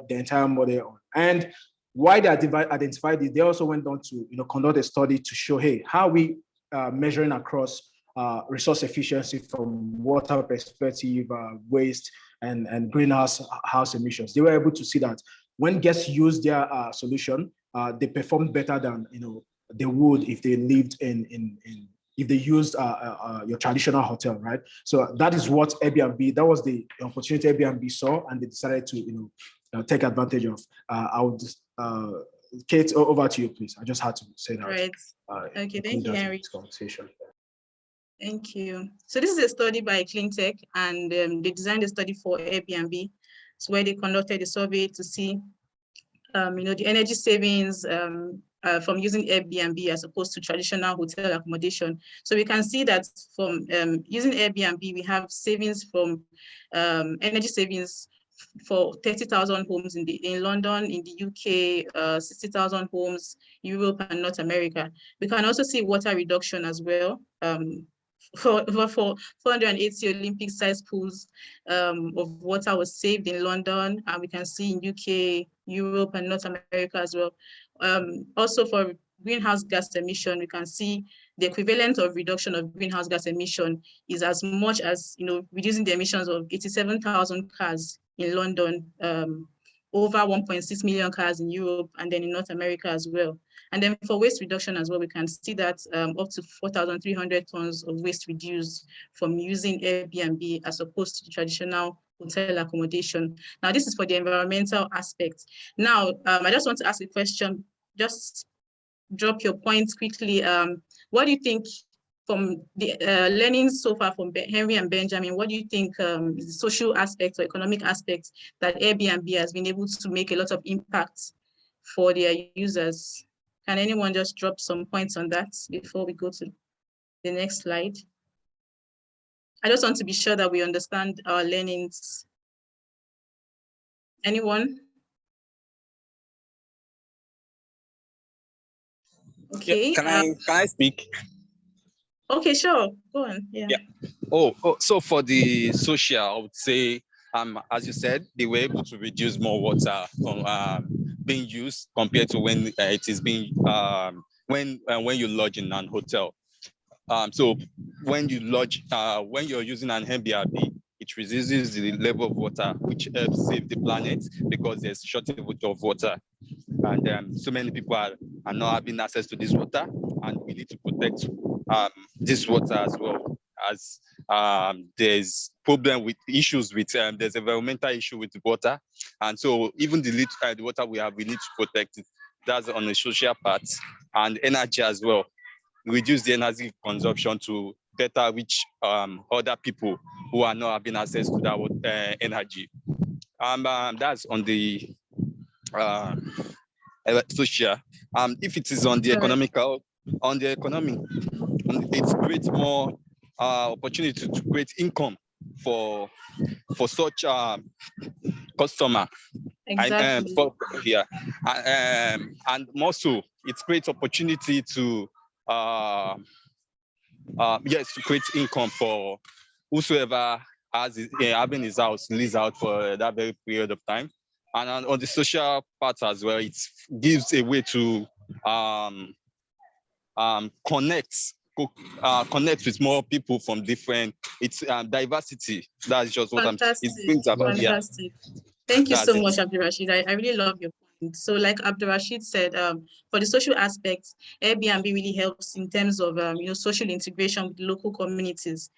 entire model on. And why they identified it, they also went on to conduct a study to show, hey, how we measuring across resource efficiency from water perspective, waste, and greenhouse emissions. They were able to see that when guests use their solution, they performed better than they would if they lived if they used your traditional hotel, right? So that is what Airbnb, that was the opportunity Airbnb saw, and they decided to take advantage of. I would Kate, over to you, please. I just had to say that. Right. Okay, thank you, Henry. Conversation. Thank you. So this is a study by Cleantech, and they designed a study for Airbnb. It's where they conducted a survey to see, the energy savings from using Airbnb as opposed to traditional hotel accommodation. So we can see that from using Airbnb, we have savings from energy savings for 30,000 homes in London, in the UK, 60,000 homes, Europe and North America. We can also see water reduction as well. For 480 Olympic-sized pools of water was saved in London, and we can see in UK, Europe, and North America as well. Also for greenhouse gas emission, we can see the equivalent of reduction of greenhouse gas emission is as much as reducing the emissions of 87,000 cars in London over 1.6 million cars in Europe and then in North America as well. And then for waste reduction as well, we can see that up to 4,300 tons of waste reduced from using Airbnb as opposed to traditional hotel accommodation. Now, this is for the environmental aspect. Now, I just want to ask a question, just drop your points quickly. What do you think from the learning so far from Henry and Benjamin, what do you think is the social aspects or economic aspects that Airbnb has been able to make a lot of impact for their users? Can anyone just drop some points on that before we go to the next slide? I just want to be sure that we understand our learnings. Anyone? Okay. Yeah, can I speak? Okay, sure. Go on. Yeah. So for the social, I would say, as you said, they were able to reduce more water from being used compared to when it is being when you lodge in an hotel. So when you lodge, when you're using an Airbnb, it reduces the level of water, which helps save the planet because there's shortage of water. And so many people are not having access to this water, and we need to protect this water as well, as there's problem with issues with there's environmental issue with the water, and so even the water we have, we need to protect it. That's on the social part. And energy as well, reduce the energy consumption to better reach other people who are not having access to that energy. That's on the social. If it is on the economical, it creates more opportunity to create income for such customer. Exactly. And more so, it creates opportunity to to create income for whosoever has having his house leased out for that very period of time. And on the social part as well, it gives a way to connect with more people from different. It's diversity. That's just what Fantastic. it brings about. Fantastic. Thank you That's so it. much, Abdurrashid. I really love your point. So like Abdurrashid said, for the social aspects, Airbnb really helps in terms of social integration with local communities.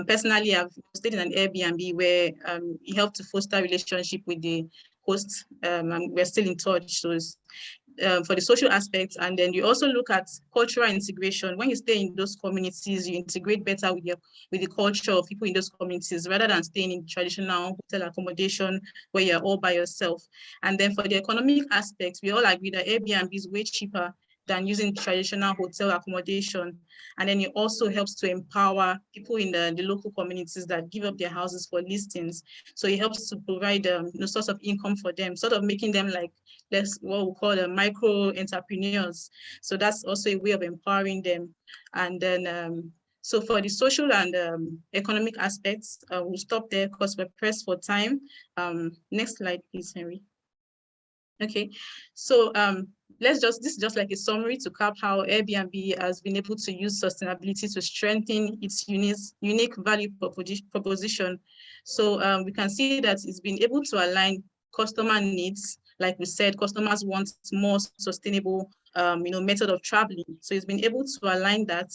Personally, I've stayed in an Airbnb where it helped to foster relationship with the host, and we're still in touch. So it's, for the social aspects, and then you also look at cultural integration. When you stay in those communities, you integrate better with the culture of people in those communities rather than staying in traditional hotel accommodation where you're all by yourself. And then for the economic aspects, we all agree that Airbnb is way cheaper than using traditional hotel accommodation. And then it also helps to empower people in the local communities that give up their houses for listings. So it helps to provide source of income for them, sort of making them like what we call micro entrepreneurs. So that's also a way of empowering them. And then so for the social and economic aspects, we'll stop there because we're pressed for time. Next slide, please, Henry. Okay, so this is just like a summary to cap how Airbnb has been able to use sustainability to strengthen its unique value proposition. So we can see that it's been able to align customer needs. Like we said, customers want more sustainable method of traveling. So it's been able to align that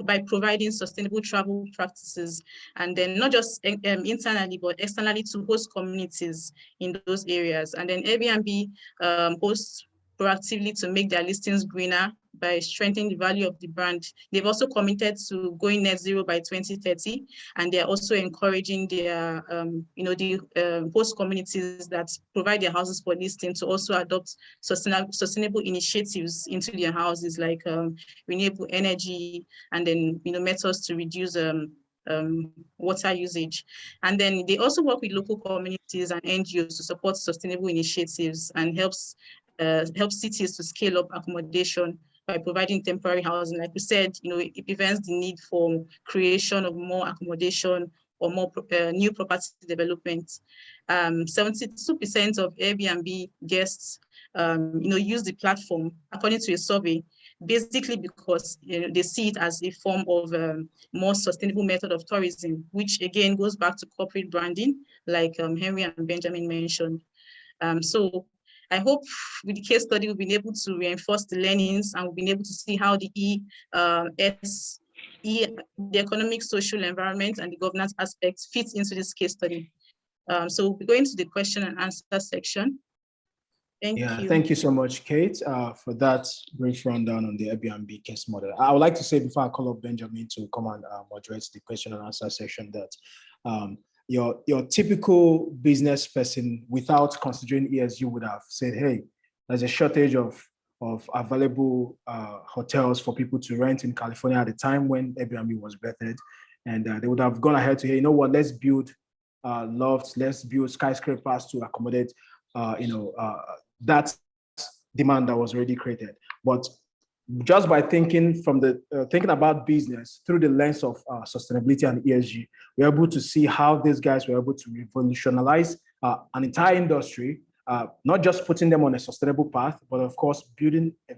by providing sustainable travel practices, and then not just internally, but externally to host communities in those areas. And then Airbnb hosts proactively to make their listings greener by strengthening the value of the brand. They've also committed to going net zero by 2030, and they're also encouraging their, host communities that provide their houses for listing to also adopt sustainable initiatives into their houses, like renewable energy, and then methods to reduce water usage. And then they also work with local communities and NGOs to support sustainable initiatives and help cities to scale up accommodation by providing temporary housing. Like we said, it prevents the need for creation of more accommodation or more new property development. 72% of Airbnb guests, use the platform, according to a survey, basically because they see it as a form of more sustainable method of tourism, which again goes back to corporate branding, like Henry and Benjamin mentioned. So I hope with the case study, we've been able to reinforce the learnings, and we've been able to see how the the economic, social, environment, and the governance aspects fits into this case study. So we'll be going to the question and answer section. Thank you. Thank you so much, Kate, for that brief rundown on the Airbnb case model. I would like to say before I call up Benjamin to come and moderate the question and answer section that your typical business person, without considering ESG, would have said, hey, there's a shortage of available hotels for people to rent in California at the time when Airbnb was birthed. And they would have gone ahead to, hey, you know what, let's build lofts, let's build skyscrapers to accommodate that demand that was already created. But just by thinking thinking about business through the lens of sustainability and ESG, we're able to see how these guys were able to revolutionize an entire industry, not just putting them on a sustainable path, but of course building a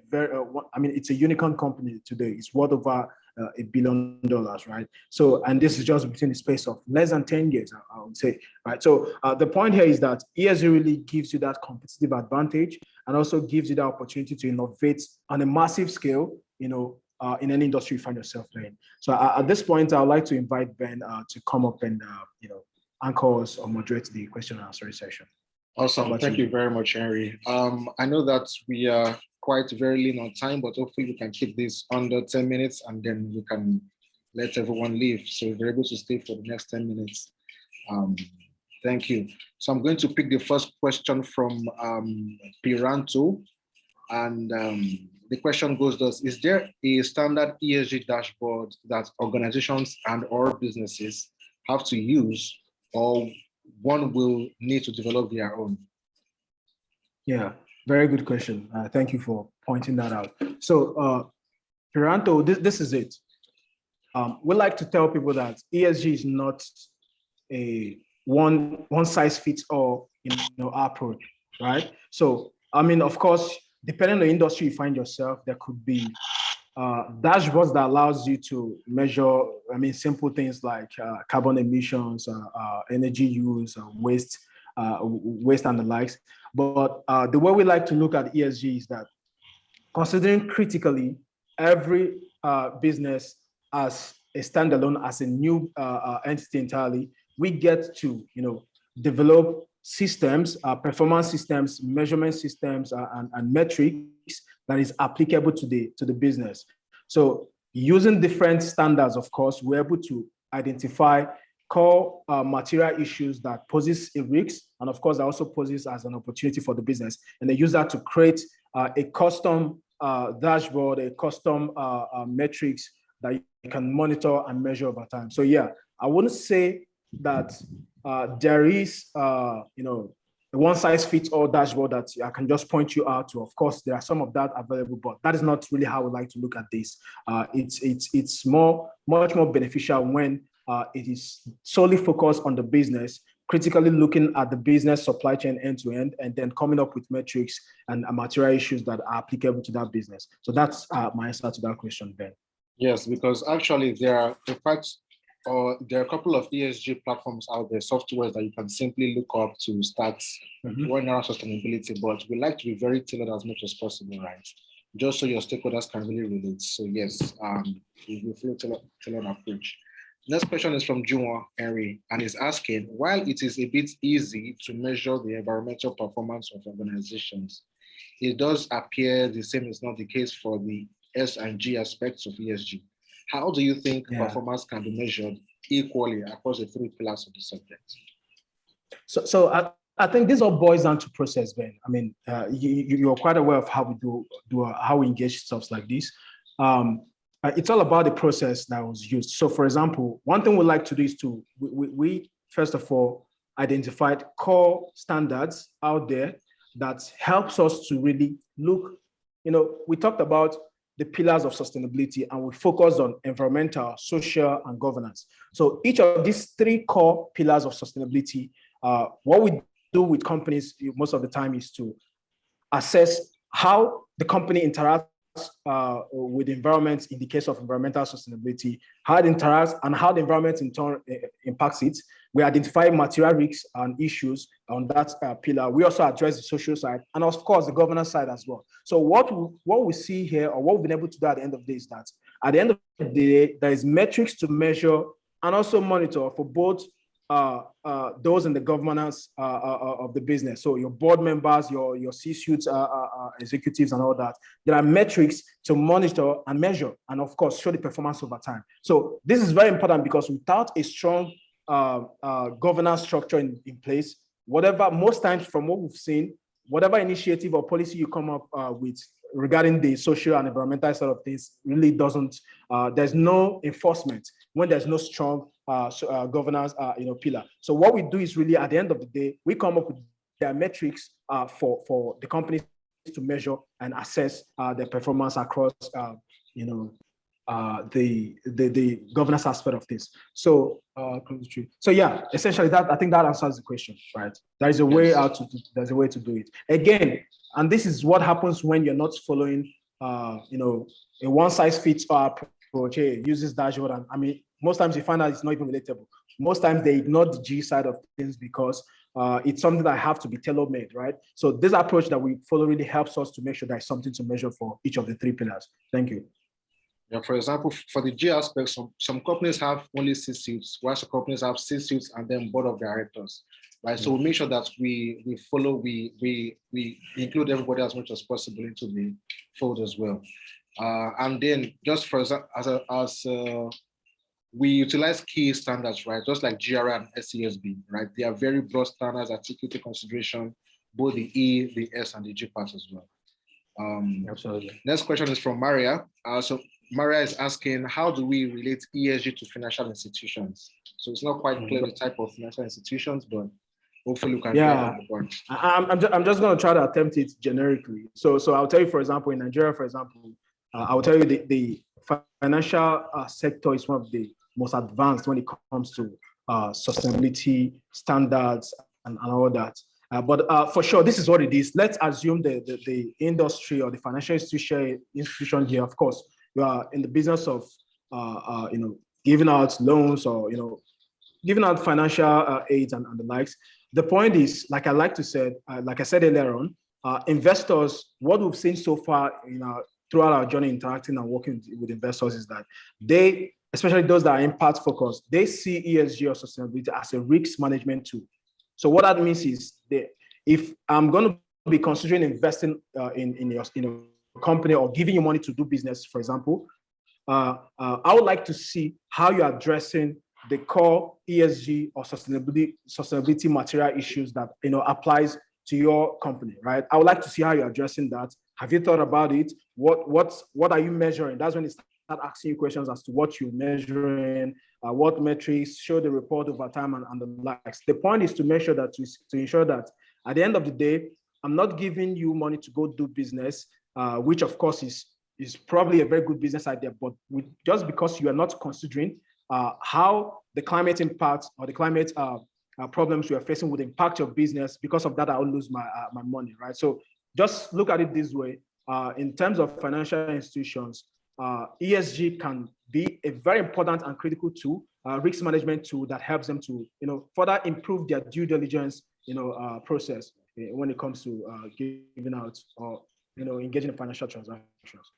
it's a unicorn company today. It's worth over $1 billion, right? So, and this is just between the space of less than 10 years, I would say, right? So the point here is that ESG really gives you that competitive advantage and also gives you the opportunity to innovate on a massive scale, in any industry you find yourself in. So at this point, I would like to invite Ben to come up and, anchor us or moderate the question and answer session. Awesome. Thank you very much, Henry. I know that we are quite very lean on time, but hopefully we can keep this under 10 minutes and then we can let everyone leave. So if you're able to stay for the next 10 minutes, thank you. So I'm going to pick the first question from Piranto. And the question goes thus: is there a standard ESG dashboard that organizations and or businesses have to use, or one will need to develop their own? Yeah, very good question. Thank you for pointing that out. So, Piranto, this is it. We like to tell people that ESG is not a one size fits all approach, right? So, of course, depending on the industry you find yourself, there could be dashboards that allows you to measure, simple things like carbon emissions, energy use, waste and the likes. But the way we like to look at ESG is that considering critically every business as a standalone, as a new entity entirely, we get to develop systems, performance systems, measurement systems, and metrics that is applicable to the business. So using different standards, of course, we're able to identify core material issues that poses a risk, and of course that also poses as an opportunity for the business, and they use that to create a custom dashboard, a custom metrics that you can monitor and measure over time. So yeah, I wouldn't say that there is a one size fits all dashboard that I can just point you out to. Of course, there are some of that available, but that is not really how we like to look at this. It's much more beneficial when it is solely focused on the business, critically looking at the business supply chain end to end, and then coming up with metrics and material issues that are applicable to that business. So that's my answer to that question, Ben. Yes, because actually there are a couple of ESG platforms out there, softwares that you can simply look up to start running around sustainability, but we like to be very tailored as much as possible, right? Just so your stakeholders can really relate. So yes, we feel tailored approach. Next question is from Juwon Henry, and is asking, while it is a bit easy to measure the environmental performance of organizations, it does appear the same is not the case for the S and G aspects of ESG. How do you think performance can be measured equally across the three pillars of the subject? So I think this all boils down to process, Ben. You're quite aware of how we how we engage stuff like this. It's all about the process that was used. So for example, one thing we like to do is we first of all identified core standards out there that helps us to really look, we talked about the pillars of sustainability and we focus on environmental, social, and governance. So each of these three core pillars of sustainability, what we do with companies most of the time is to assess how the company interacts with the environment in the case of environmental sustainability, how it interacts and how the environment in turn impacts it. We identify material risks and issues on that pillar. We also address the social side and of course the governance side as well. So what we see here, or what we've been able to do at the end of the day, is that at the end of the day, there is metrics to measure and also monitor for both those in the governance of the business. So your board members, your C-suite executives and all that. There are metrics to monitor and measure, and of course, show the performance over time. So this is very important because without a strong governance structure in place, most times from what we've seen, whatever initiative or policy you come up with regarding the social and environmental side of things really doesn't, there's no enforcement when there's no strong governance pillar. So what we do is really, at the end of the day, we come up with their metrics for the companies to measure and assess their performance across the governance aspect of this. So yeah, essentially that, I think that answers the question, right? There is a way there's a way to do it. Again, and this is what happens when you're not following a one size fits all approach. Hey, use this dashboard, and I mean, most times you find out it's not even relatable. Most times they ignore the G side of things because it's something that have to be tailor-made, right? So this approach that we follow really helps us to make sure there's something to measure for each of the three pillars. Thank you. Yeah, for example, for the G aspect, some companies have only C-suites, while some companies have C-suites and then board of directors, right? So we make sure that we include everybody as much as possible into the fold as well. And then just for we utilize key standards, right? Just like GRI and SESB, right? They are very broad standards that take into consideration both the E, the S, and the G parts as well. Absolutely. Next question is from Maria. So Maria is asking, how do we relate ESG to financial institutions? So it's not quite clear the type of financial institutions, but hopefully we can get on the board. I'm just going to try to attempt it generically. So I'll tell you, for example, in Nigeria, for example, I'll tell you the financial sector is one of the most advanced when it comes to sustainability standards and all that. But for sure, this is what it is. Let's assume the industry or the financial institution here, of course, you are in the business of giving out loans or giving out financial aids and the likes. The point is, like I said earlier on, investors, what we've seen so far throughout our journey interacting and working with investors is that they, especially those that are impact focused, they see ESG or sustainability as a risk management tool. So what that means is that if I'm going to be considering investing in a company or giving you money to do business, for example, I would like to see how you're addressing the core ESG or sustainability material issues that applies to your company, right? I would like to see how you're addressing that. Have you thought about it? What are you measuring? That's when it start asking you questions as to what you're measuring, what metrics, show the report over time and the likes. The point is to make sure that to ensure that at the end of the day, I'm not giving you money to go do business, which of course is probably a very good business idea, but just because you are not considering how the climate impact or the climate problems you are facing would impact your business, because of that, I will lose my money, right? So just look at it this way. In terms of financial institutions, ESG can be a very important and critical tool, risk management tool that helps them to further improve their due diligence process when it comes to giving out or engaging in financial transactions.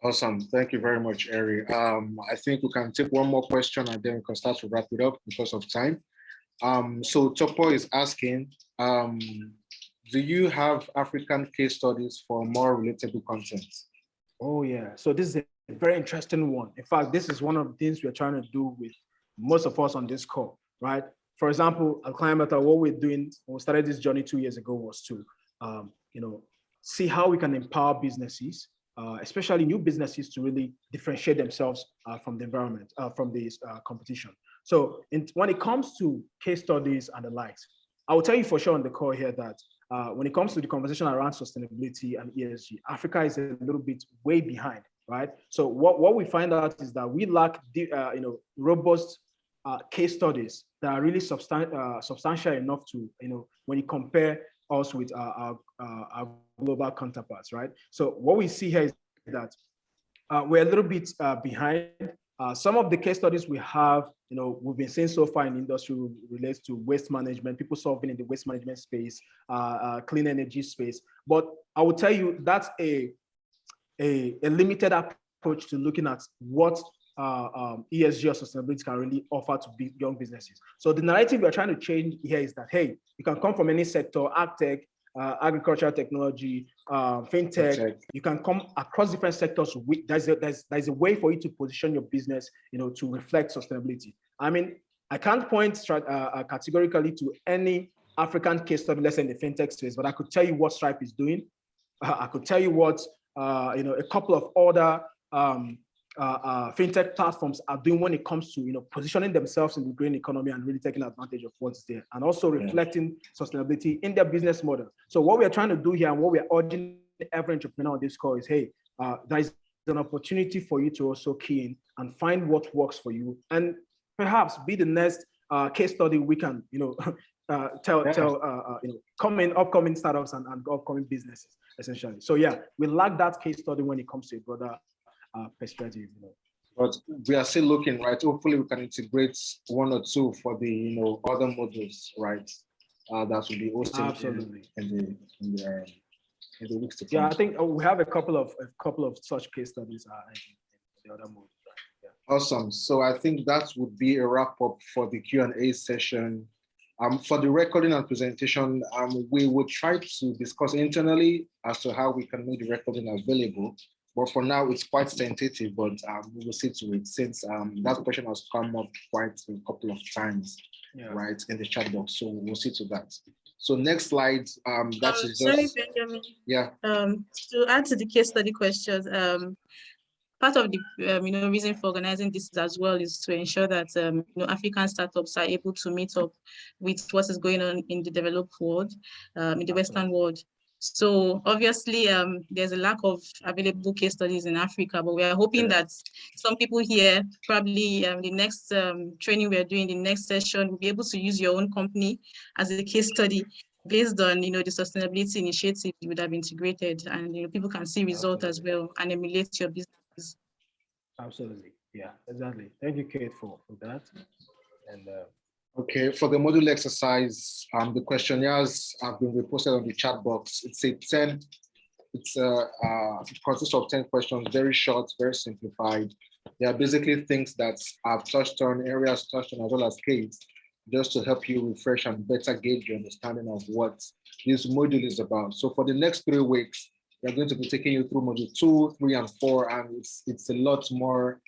Awesome. Thank you very much, Eri. I think we can take one more question and then we can start to wrap it up because of time. So Topo is asking, do you have African case studies for more relatable content? Oh yeah, so this is a very interesting one. In fact, this is one of the things we're trying to do with most of us on this call, right? For example, at Climate, what we're doing when we started this journey 2 years ago was to, see how we can empower businesses, especially new businesses, to really differentiate themselves from the environment, from this competition. So when it comes to case studies and the likes, I will tell you for sure on the call here that when it comes to the conversation around sustainability and ESG, Africa is a little bit way behind, right? So what we find out is that we lack robust case studies that are really substantial enough to, when you compare us with our global counterparts, right? So what we see here is that we're a little bit behind. Some of the case studies we have, we've been seeing so far in the industry relates to waste management, people solving in the waste management space, clean energy space. But I will tell you that's a limited approach to looking at what ESG or sustainability can really offer to young businesses. So the narrative we're trying to change here is that, hey, you can come from any sector, agtech, agricultural technology, fintech. You can come across different sectors. There's a way for you to position your business, to reflect sustainability. I mean, I can't point categorically to any African case study, let's say in the fintech space, but I could tell you what Stripe is doing. I could tell you what a couple of other fintech platforms are doing when it comes to positioning themselves in the green economy and really taking advantage of what's there, and also reflecting sustainability in their business model. So what we're trying to do here, and what we're urging every entrepreneur on this call is, hey, there is an opportunity for you to also key in and find what works for you, and perhaps be the next case study we can upcoming startups and upcoming businesses, essentially. So yeah, we lack that case study when it comes to a broader perspective. But we are still looking, right? Hopefully we can integrate one or two for the other modules, right? That will be hosted Absolutely in the weeks to come. Yeah, I think we have a couple of such case studies in the other modules. Right? Yeah. Awesome. So I think that would be a wrap up for the Q&A session. For the recording and presentation, we will try to discuss internally as to how we can make the recording available. But for now, it's quite tentative, but we will see to it, since that question has come up quite a couple of times, right, in the chat box. So we'll see to that. So next slide, that's just... Sorry, Benjamin. Yeah. To add to the case study questions, part of the reason for organizing this as well is to ensure that African startups are able to meet up with what is going on in the developed world, in the Western world. So obviously, there's a lack of available case studies in Africa, but we are hoping that some people here, probably the next training we're doing, the next session, will be able to use your own company as a case study based on the sustainability initiatives you would have integrated, and people can see results as well and emulate your business. Absolutely, yeah, exactly. Thank you, Kate, for that. And okay, for the module exercise, the questionnaires have been reposted on the chat box. It consists of 10 questions, very short, very simplified. They are basically things that I've touched on, areas touched on, as well as Kate, just to help you refresh and better gauge your understanding of what this module is about. So for the next 3 weeks, we're going to be taking you through module 2, 3, and 4, and it's a lot more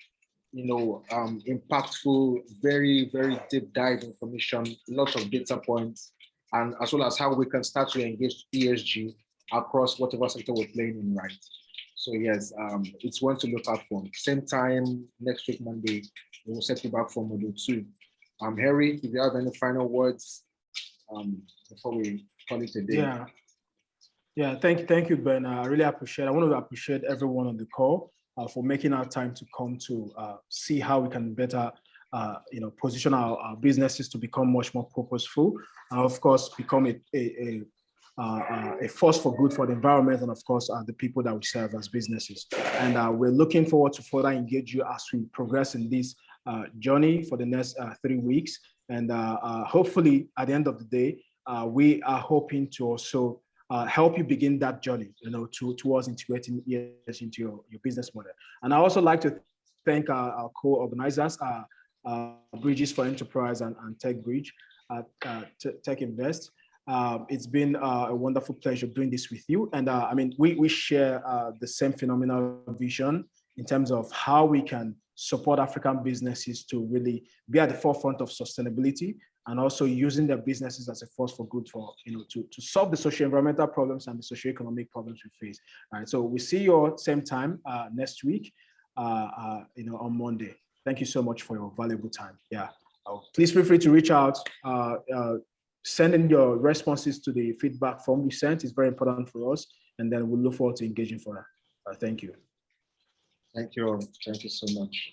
impactful, very, very deep dive information, lots of data points, and as well as how we can start to engage ESG across whatever sector we're playing in, right? So yes, it's one to look out for. Same time next week, Monday, we will set you back for module 2. Harry, if you have any final words before we call it a day. Yeah, thank you, Ben. I really appreciate it. I want to appreciate everyone on the call for making our time to come to see how we can better position our businesses to become much more purposeful, and of course become a force for good for the environment, and of course the people that we serve as businesses. And we're looking forward to further engage you as we progress in this journey for the next 3 weeks. And hopefully at the end of the day, we are hoping to also help you begin that journey, towards integrating ESG into your business model. And I also like to thank our co-organizers, Bridges for Enterprise and Tech Bridge, Tech Invest. It's been a wonderful pleasure doing this with you. And I mean, we share the same phenomenal vision in terms of how we can support African businesses to really be at the forefront of sustainability, and also using their businesses as a force for good for, to solve the socio-environmental problems and the socio-economic problems we face. All right, so we see you all same time next week, on Monday. Thank you so much for your valuable time. Yeah, please feel free to reach out, send in your responses to the feedback form we sent. It's very important for us, and then we'll look forward to engaging further. Thank you. Thank you. Thank you so much.